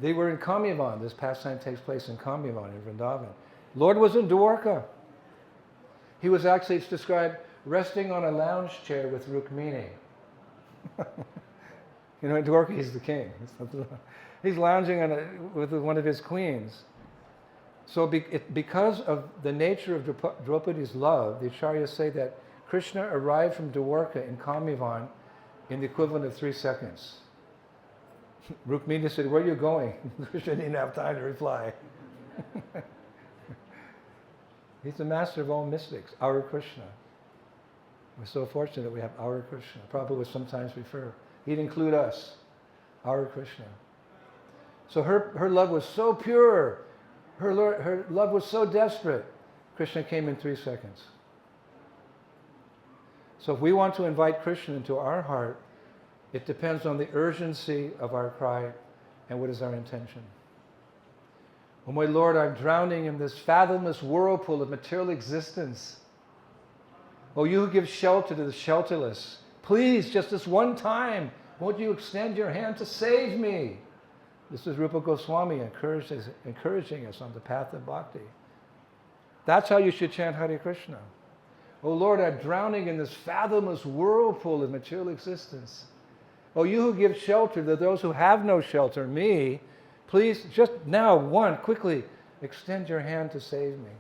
They were in Kamyavan. This pastime takes place in Kamyavan, in Vrindavan. Lord was in Dwarka. He was actually, it's described, resting on a lounge chair with Rukmini. You know, in Dwarka, he's the king. He's lounging with one of his queens. So because of the nature of Draupadi's love, the Acharyas say that Krishna arrived from Dwarka in Kamyavan in the equivalent of 3 seconds. Rukmini said, "Where are you going?" Krishna didn't have time to reply. He's the master of all mystics, our Krishna. We're so fortunate that we have our Krishna. Prabhupada would sometimes refer. He'd include us, our Krishna. So her love was so pure. Her love was so desperate. Krishna came in 3 seconds. So if we want to invite Krishna into our heart, it depends on the urgency of our cry and what is our intention. Oh my Lord, I'm drowning in this fathomless whirlpool of material existence. Oh, you who give shelter to the shelterless, please, just this one time, won't you extend your hand to save me? This is Rupa Goswami encouraging us on the path of bhakti. That's how you should chant Hare Krishna. Oh Lord, I'm drowning in this fathomless whirlpool of material existence. Oh, you who give shelter to those who have no shelter, me, please, just now, quickly, extend your hand to save me.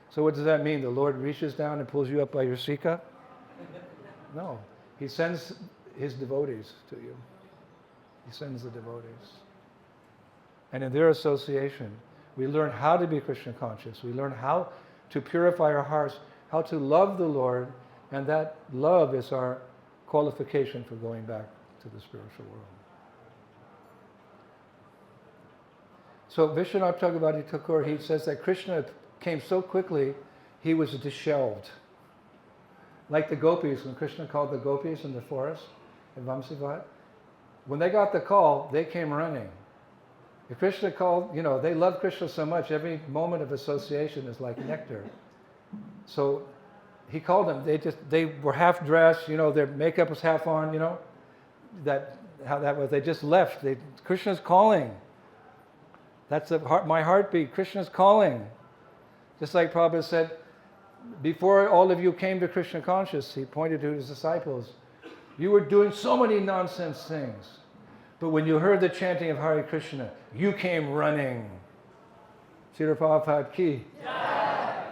So what does that mean? The Lord reaches down and pulls you up by your sika? No. He sends his devotees to you. He sends the devotees. And in their association, we learn how to be Krishna conscious. We learn how to purify our hearts, how to love the Lord, and that love is our qualification for going back to the spiritual world. So Vishwanath Chakravarti Thakur, he says that Krishna came so quickly, he was disheveled. Like the gopis, when Krishna called the gopis in the forest in Vamsivat, when they got the call, they came running. If Krishna called, they love Krishna so much, every moment of association is like nectar. So he called them. They were half dressed, their makeup was half on, how that was. They just left. Krishna's calling. That's my heartbeat. Krishna's calling. Just like Prabhupada said, before all of you came to Krishna conscious, he pointed to his disciples, you were doing so many nonsense things. But when you heard the chanting of Hare Krishna, you came running. Srila Prabhupada ki. Yeah.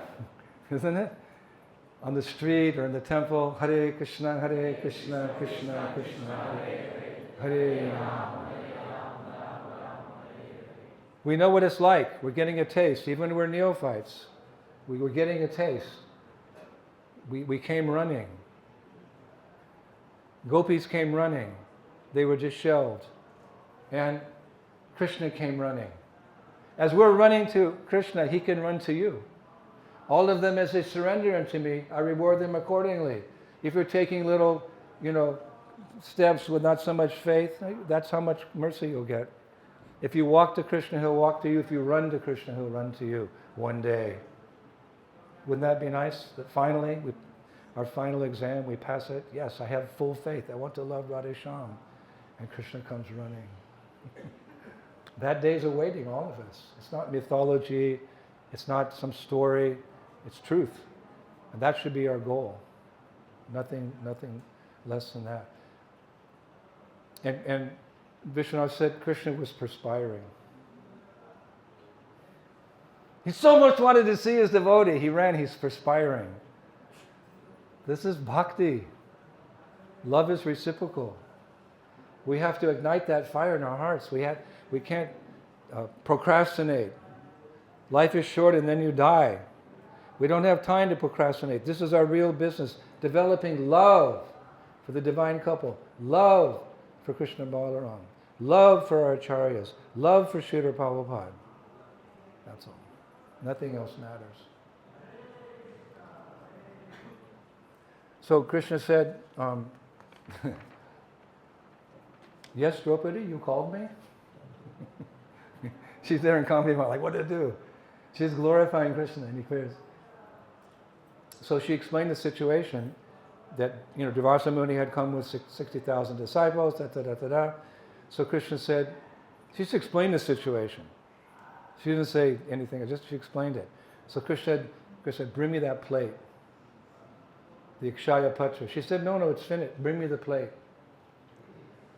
Isn't it? On the street or in the temple, Hare Krishna, Krishna Krishna, Hare Hare, Hare Rama. We know what it's like. We're getting a taste. Even when we're neophytes, we were getting a taste. We came running. Gopis came running. They were just shelved. And Krishna came running. As we're running to Krishna, he can run to you. All of them, as they surrender unto me, I reward them accordingly. If you're taking little, steps with not so much faith, that's how much mercy you'll get. If you walk to Krishna, he'll walk to you. If you run to Krishna, he'll run to you one day. Wouldn't that be nice? That finally, our final exam, we pass it. Yes, I have full faith. I want to love Radhe Shyam. And Krishna comes running. That day's awaiting all of us. It's not mythology. It's not some story. It's truth. And that should be our goal. Nothing less than that. And Vishwanath said Krishna was perspiring. He so much wanted to see his devotee. He ran, he's perspiring. This is bhakti. Love is reciprocal. We have to ignite that fire in our hearts. We can't procrastinate. Life is short and then you die. We don't have time to procrastinate. This is our real business. Developing love for the divine couple. Love for Krishna Balaram. Love for our acharyas. Love for Srila Prabhupada. That's all. Nothing else matters. So Krishna said, yes, Draupadi, you called me? She's there in Kampi, like, what did I do? She's glorifying Krishna, and he clears. So she explained the situation that, Durvasa Muni had come with 60,000 disciples, da. So Krishna said, she just explained the situation. She didn't say anything, she explained it. So Krishna said, bring me that plate. The Akshaya Patra. She said, no, it's finished. Bring me the plate.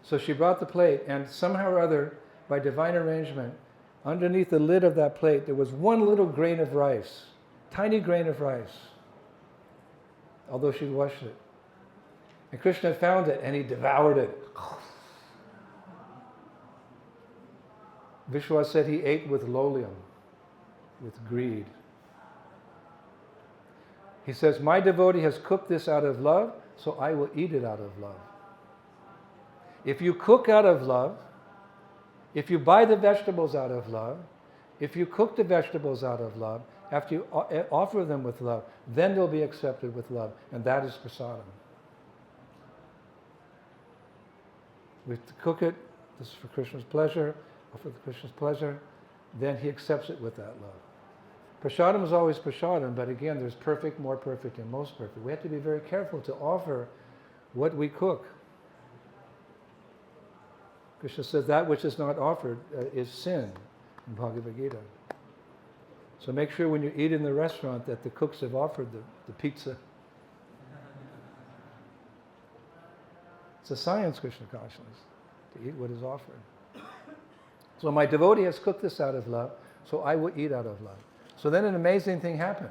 So she brought the plate, and somehow or other, by divine arrangement, underneath the lid of that plate, there was one little grain of rice, tiny grain of rice, although she washed it. And Krishna found it, and he devoured it. Vishwa said he ate with lolium, with greed. He says, my devotee has cooked this out of love, so I will eat it out of love. If you cook out of love, if you buy the vegetables out of love, if you cook the vegetables out of love, after you offer them with love, then they'll be accepted with love. And that is prasadam. We have to cook it, this is for Krishna's pleasure, offer the Krishna's pleasure, then he accepts it with that love. Prasadam is always prasadam, but again, there's perfect, more perfect, and most perfect. We have to be very careful to offer what we cook. Krishna says that which is not offered is sin in Bhagavad Gita. So make sure when you eat in the restaurant that the cooks have offered the pizza. It's a science, Krishna consciousness, to eat what is offered. So my devotee has cooked this out of love, so I will eat out of love. So then an amazing thing happened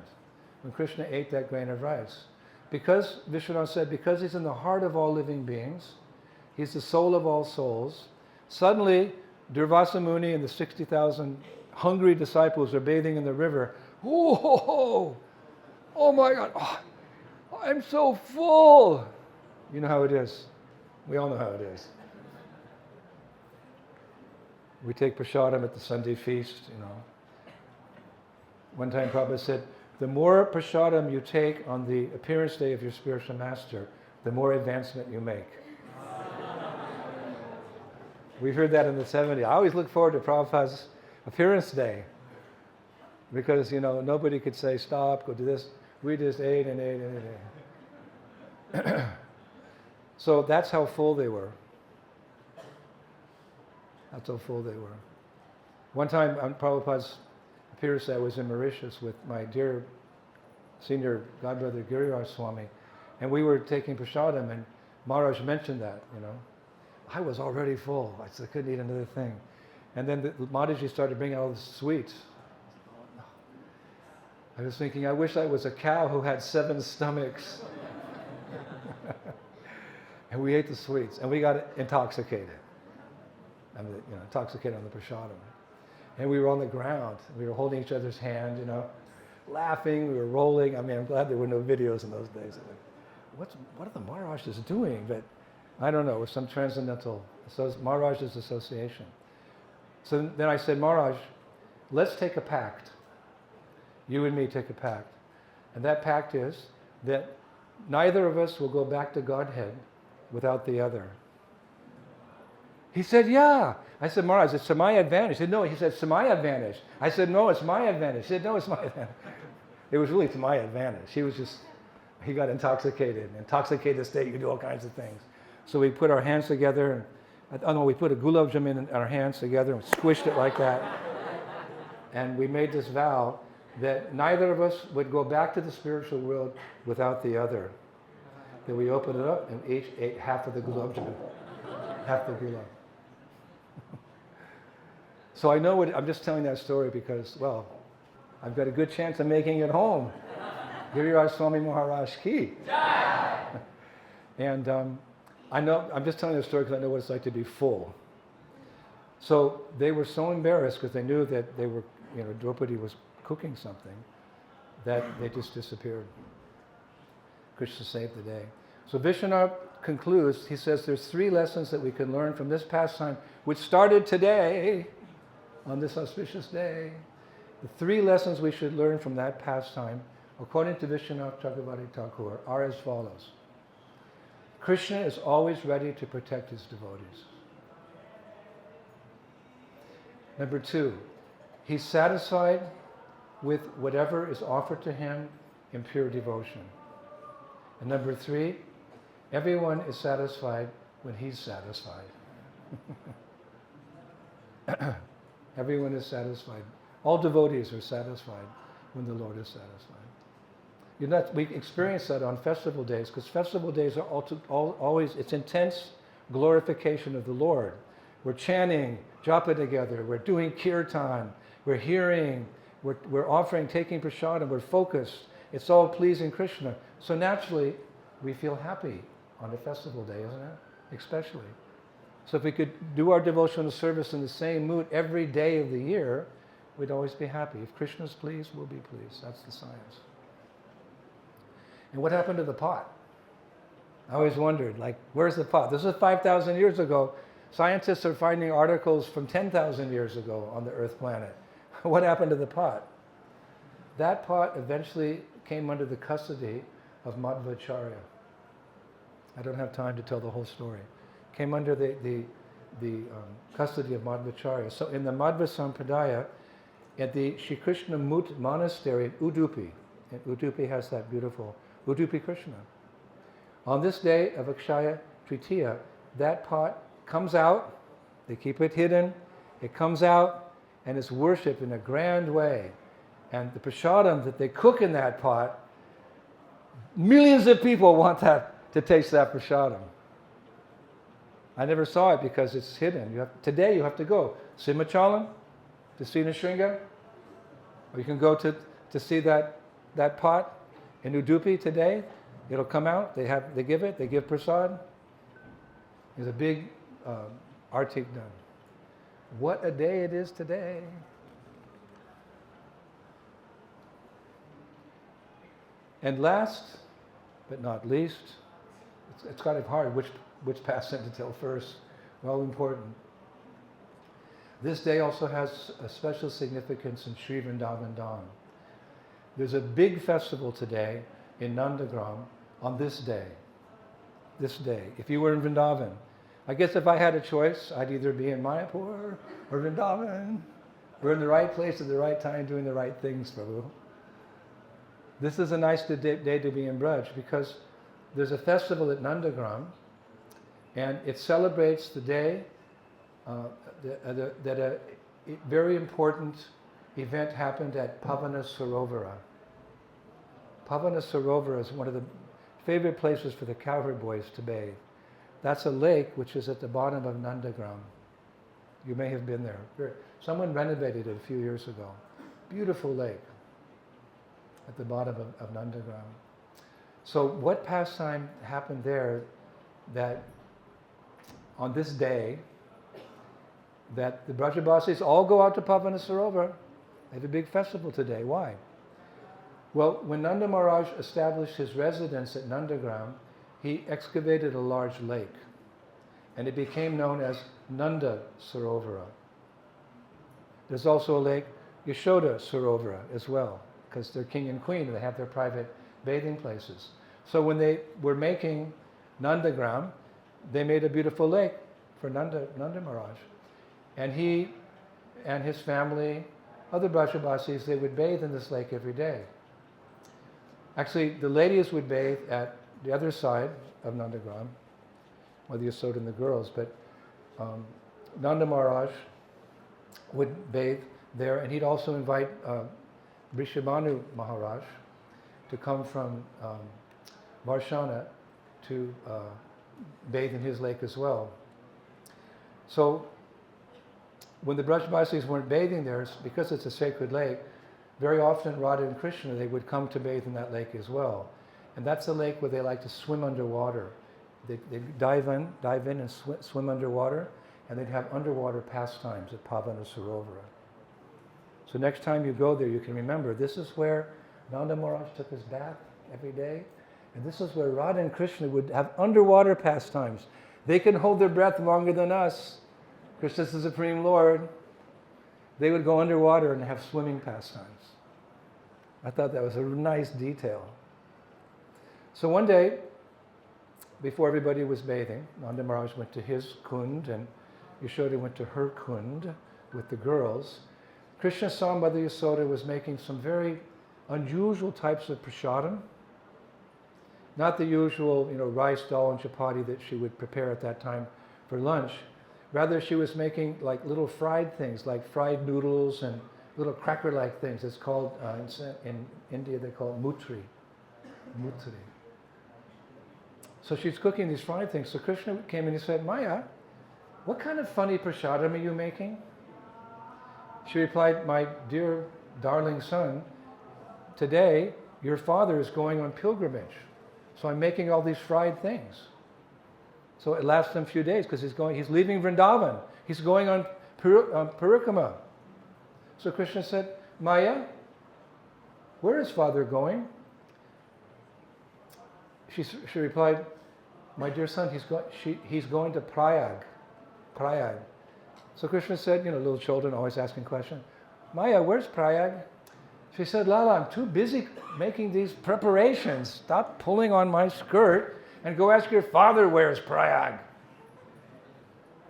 when Krishna ate that grain of rice. Because, Vishwanath said, because he's in the heart of all living beings, he's the soul of all souls, suddenly Durvasa Muni and the 60,000 hungry disciples are bathing in the river. Oh my God, I'm so full. You know how it is. We all know how it is. We take prasadam at the Sunday feast, One time Prabhupada said, the more prasadam you take on the appearance day of your spiritual master, the more advancement you make. We heard that in the 70s. I always look forward to Prabhupada's appearance day because, nobody could say, stop, go do this. We just ate and ate and ate. So that's how full they were. That's how full they were. One time on Prabhupada's appearance day, I was in Mauritius with my dear senior godbrother Giriraj Swami, and we were taking prasadam, and Maharaj mentioned that, I was already full. I said, I couldn't eat another thing. And then Mataji started bringing out all the sweets. I was thinking, I wish I was a cow who had 7 stomachs. And we ate the sweets, and we got intoxicated. Intoxicated on the prasadam. And we were on the ground. We were holding each other's hand, laughing. We were rolling. I mean, I'm glad there were no videos in those days. What are the Maharajas doing? But I don't know. It was some transcendental Maharajas Association. So then I said, Maharaj, let's take a pact. You and me take a pact. And that pact is that neither of us will go back to Godhead without the other. He said, yeah. I said, Maharaj, it's to my advantage. He said, no. He said, it's to my advantage. I said, no, it's my advantage. He said, no, it's my advantage. It was really to my advantage. He got intoxicated. Intoxicated state, you do all kinds of things. So we put our hands together, we put a gulab jamun in our hands together and squished it like that. And we made this vow that neither of us would go back to the spiritual world without the other. Then we opened it up and each ate half of the gulab jamun, half the gulab. So I know I'm just telling that story because, well, I've got a good chance of making it home. Giriraj Swami Maharaj ki. And I'm just telling the story because I know what it's like to be full. So they were so embarrassed because they knew that they were, Draupadi was cooking something, that they just disappeared. Krishna saved the day. So Vishwanath concludes, he says there's 3 lessons that we can learn from this pastime, which started today, on this auspicious day. The 3 lessons we should learn from that pastime, according to Vishwanath Chakravarti Thakur, are as follows. Krishna is always ready to protect his devotees. Number 2, he's satisfied with whatever is offered to him in pure devotion. And number 3, everyone is satisfied when he's satisfied. Everyone is satisfied. All devotees are satisfied when the Lord is satisfied. We experience that on festival days, because festival days are always, it's intense glorification of the Lord. We're chanting japa together, we're doing kirtan, we're hearing, we're offering, taking prasadam, we're focused. It's all pleasing Krishna. So naturally, we feel happy on a festival day, isn't it? Especially. So if we could do our devotional service in the same mood every day of the year, we'd always be happy. If Krishna's pleased, we'll be pleased. That's the science. And what happened to the pot? I always wondered, where's the pot? This is 5,000 years ago. Scientists are finding articles from 10,000 years ago on the Earth planet. What happened to the pot? That pot eventually came under the custody of Madhvacharya. I don't have time to tell the whole story. Came under the custody of Madhvacharya. So in the Madhva Sampradaya, at the Shri Krishna Mut monastery in Udupi, and Udupi has that beautiful Udupi Krishna. On this day of Akshaya Tritiya, that pot comes out, they keep it hidden, it comes out, and it's worshipped in a grand way. And the prasadam that they cook in that pot, millions of people want to taste that prasadam. I never saw it because it's hidden. Today you have to go Simachalam to see Nishringa, or you can go to see that pot in Udupi today. It'll come out. They give prasad. There's a big artik done. What a day it is today. And last but not least, it's kind of hard which pastime to tell first. Well, important. This day also has a special significance in Sri Vrindavan Dham. There's a big festival today in Nandagram on this day. This day. If you were in Vrindavan, I guess if I had a choice, I'd either be in Mayapur or Vrindavan. We're in the right place at the right time doing the right things, Prabhu. This is a nice day to be in Braj because there's a festival at Nandagram and it celebrates the day that a very important event happened at Pavana Sarovara. Pavana Sarovara is one of the favorite places for the cowherd boys to bathe. That's a lake which is at the bottom of Nandagram. You may have been there. Someone renovated it a few years ago. Beautiful lake at the bottom of Nandagram. So what pastime happened there that on this day, that the Brajabasis all go out to Pavana Sarovar. They have a big festival today. Why? Well, when Nanda Maharaj established his residence at Nandagram, he excavated a large lake, and it became known as Nanda Sarovara. There's also a lake, Yashoda Sarovara, as well, because they're king and queen and they have their private bathing places. So when they were making Nandagram, they made a beautiful lake for Nanda Maharaj. And he and his family, other Brajabasis, they would bathe in this lake every day. Actually, the ladies would bathe at the other side of Nandagram, or the Yashoda and the girls, but Nanda Maharaj would bathe there, and he'd also invite Vrishabhanu Maharaj to come from Varshana to bathe in his lake as well. So when the Brajabasis weren't bathing there, because it's a sacred lake, very often Radha and Krishna, they would come to bathe in that lake as well. And that's a lake where they like to swim underwater. They dive in and swim underwater, and they'd have underwater pastimes at Pavana Sarovara. So next time you go there, you can remember, this is where Nanda Maharaj took his bath every day, and this is where Radha and Krishna would have underwater pastimes. They can hold their breath longer than us. Krishna's the Supreme Lord. They would go underwater and have swimming pastimes. I thought that was a nice detail. So one day, before everybody was bathing, Nanda Maharaj went to his kund and Yashoda went to her kund with the girls. Krishna saw Mother Yashoda was making some very unusual types of prasadam. Not the usual, rice, dal, and chapati that she would prepare at that time for lunch. Rather, she was making like little fried things, like fried noodles and little cracker-like things. It's called, in India, they call it mutri. Mutri. So she's cooking these fried things. So Krishna came and he said, Maya, what kind of funny prasadam are you making? She replied, my dear darling son, today your father is going on pilgrimage. So I'm making all these fried things. So it lasts him a few days because he's leaving Vrindavan. He's going on Parikrama. So Krishna said, Maya, where is father going? She replied, my dear son, he's going to Prayag. Prayag. So Krishna said, little children always asking questions, Maya, where's Prayag? She said, Lala, I'm too busy making these preparations. Stop pulling on my skirt and go ask your father where's Prayag.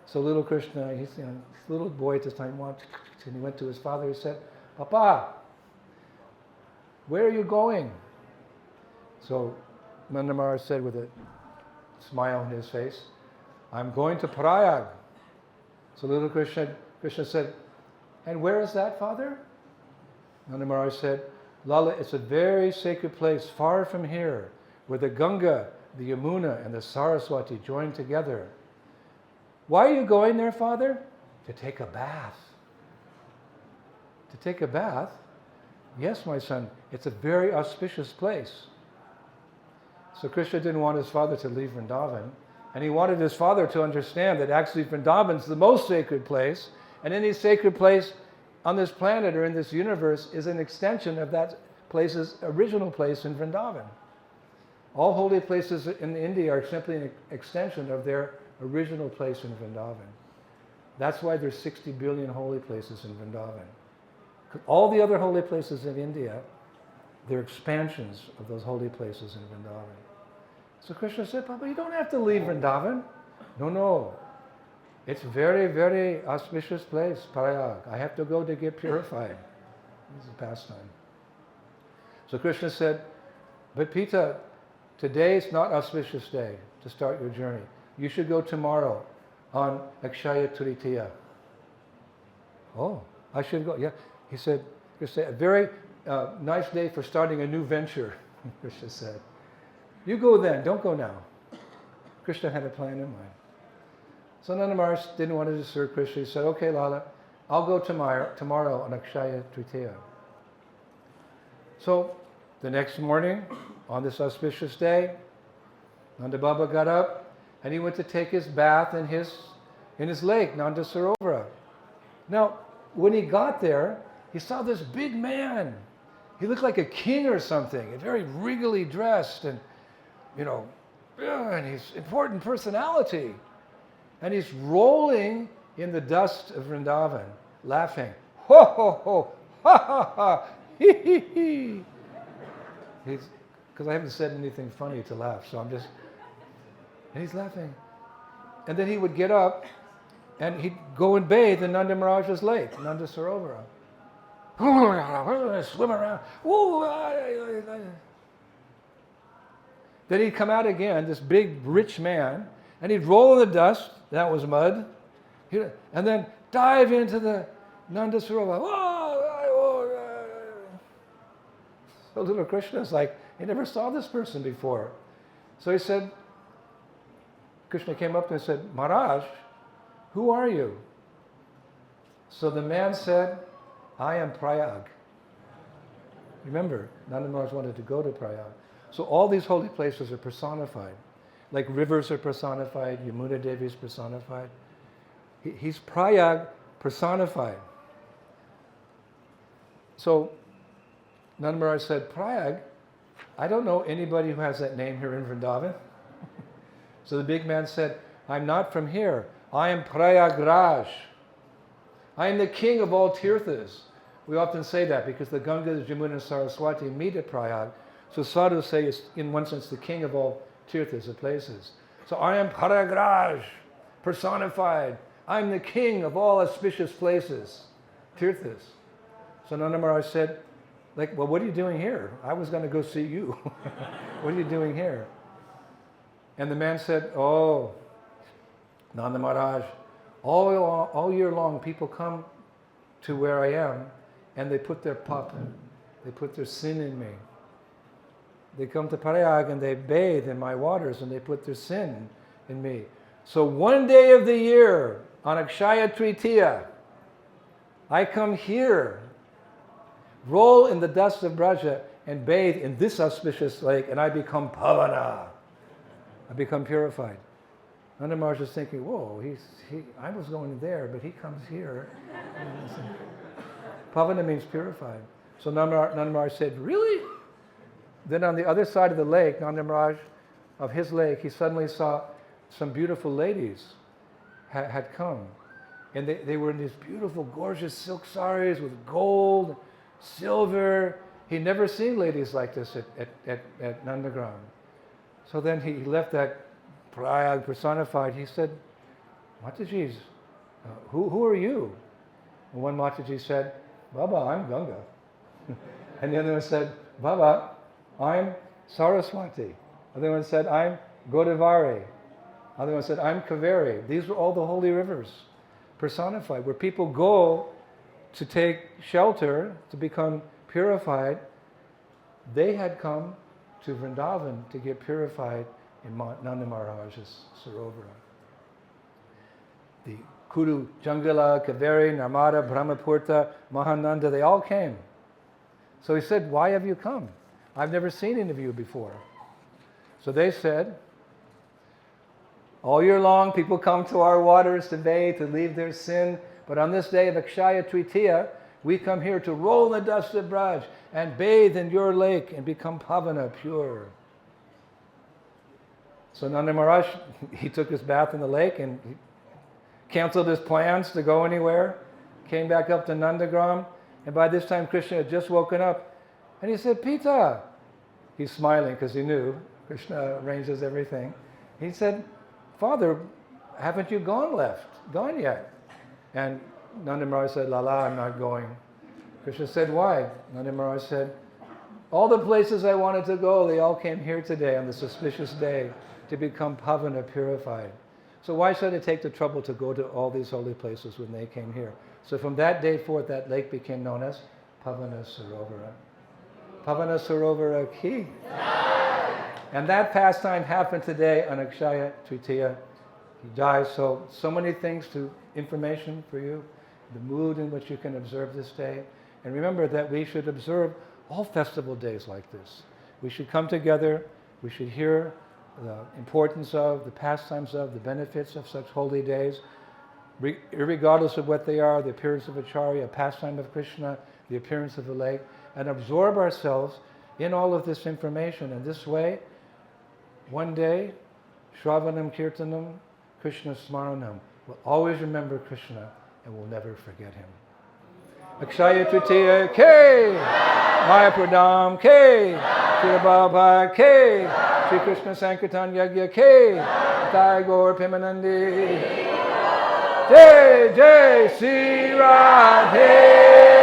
So little Krishna, he's this little boy at this time, and he went to his father. He said, Papa, where are you going? So Nanda Maharaj said with a smile on his face, I'm going to Prayag. So little Krishna said, and where is that, father? Nanda Maharaj said, Lala, it's a very sacred place far from here, where the Ganga, the Yamuna, and the Saraswati join together. Why are you going there, father? To take a bath. To take a bath? Yes, my son, it's a very auspicious place. So Krishna didn't want his father to leave Vrindavan, and he wanted his father to understand that actually Vrindavan is the most sacred place, and any sacred place on this planet or in this universe is an extension of that place's original place in Vrindavan. All holy places in India are simply an extension of their original place in Vrindavan. That's why there's 60 billion holy places in Vrindavan. All the other holy places in India, they're expansions of those holy places in Vrindavan. So Krishna said, Papa, you don't have to leave Vrindavan. No. It's a very, very auspicious place, Prayag. I have to go to get purified. This is a pastime. So Krishna said, but Pita, today is not auspicious day to start your journey. You should go tomorrow on Akshaya Tritiya. Oh, I should go. Yeah. He said, Krishna, a very nice day for starting a new venture, Krishna said. You go then, don't go now. Krishna had a plan in mind. So Nanda Maharaj didn't want to disturb Krishna. He said, okay, Lala, I'll go tomorrow on Akshaya Tritiya. So the next morning, on this auspicious day, Nanda Baba got up and he went to take his bath in his lake, Nanda Sarovara. Now, when he got there, he saw this big man. He looked like a king or something, very regally dressed, and and he's important personality. And he's rolling in the dust of Vrindavan, laughing. Ho, ho, ho, ha, ha, ha, hee, hee, hee. Because I haven't said anything funny to laugh, so and he's laughing. And then he would get up, and he'd go and bathe in Nanda Maharaj's lake, Nanda Sarovara. Swim around. Then he'd come out again, this big, rich man, and he'd roll in the dust, that was mud, and then dive into the Nanda Sarovara. So little Krishna's like, he never saw this person before. So he said, Krishna came up to him and said, Maharaj, who are you? So the man said, I am Prayag. Remember, Nanda Maharaj wanted to go to Prayag. So all these holy places are personified. Like rivers are personified, Yamuna Devi is personified. He's Prayag personified. So Nanda Maharaj said, Prayag, I don't know anybody who has that name here in Vrindavan. So the big man said, I'm not from here. I am Prayagraj. I am the king of all tirthas. We often say that because the Gangas, Jamuna, and Saraswati meet at Prayag. So sadhus say it's, in one sense, the king of all tirthas, the places. So I am Prayagraj, personified. I'm the king of all auspicious places, tirthas. So Nanda Maharaj said, well, what are you doing here? I was going to go see you. What are you doing here? And the man said, oh, Nanda Maharaj, all year long people come to where I am and they put their pap, they put their sin in me. They come to Prayag and they bathe in my waters and they put their sin in me. So one day of the year, on Akshaya Tritiya, I come here, roll in the dust of Braja and bathe in this auspicious lake, and I become pavana. I become purified. Nanda Maharaj is thinking, whoa, I was going there, but he comes here. Pavana means purified. So Nanda Maharaj said, really? Then on the other side of the lake, Nanda Maharaj, of his lake, he suddenly saw some beautiful ladies had come. And they were in these beautiful, gorgeous silk saris with gold, silver. He'd never seen ladies like this at Nandagram. So then he left that Prayag personified. He said, Matajis, who are you? And one Mataji said, Baba, I'm Ganga. And the other one said, Baba, I'm Saraswati. Other one said, I'm Godavari. Other one said, I'm Kaveri. These were all the holy rivers personified, where people go to take shelter, to become purified. They had come to Vrindavan to get purified in Nanda Maharaj's Sarovara. The Kuru, Jangala, Kaveri, Narmada, Brahmapurta, Mahananda, they all came. So he said, why have you come? I've never seen any of you before. So they said, all year long people come to our waters to bathe, to leave their sin, but on this day of Akshaya Tritiya, we come here to roll in the dust of Braj and bathe in your lake and become pavana, pure. So Nanda Maharaj, he took his bath in the lake and he canceled his plans to go anywhere, came back up to Nandagram, and by this time Krishna had just woken up, and he said, Pita. He's smiling because he knew Krishna arranges everything. He said, Father, haven't you gone yet? And Nanda Maharaj said, Lala, I'm not going. Krishna said, why? Nanda Maharaj said, all the places I wanted to go, they all came here today on this auspicious day to become pavana, purified. So why should I take the trouble to go to all these holy places when they came here? So from that day forth, that lake became known as Pavana Sarovara. Pavana Sarovara ki. And that pastime happened today on Akshaya Tritiya. He dies, so many things information for you, the mood in which you can observe this day. And remember that we should observe all festival days like this. We should come together, we should hear the importance of, the pastimes of, the benefits of such holy days. Irregardless of what they are, the appearance of Acharya, a pastime of Krishna, the appearance of the lake, and absorb ourselves in all of this information. And this way, one day, Shravanam Kirtanam, Krishna Smaranam. We'll always remember Krishna and we'll never forget him. Akshaya Tritiya K, Mayapur Dham K, Shirabhava K, Shri Krishna Sankirtan Yagya K, Thai Gaur Pimanandi. Jai Jai Sri Radhe.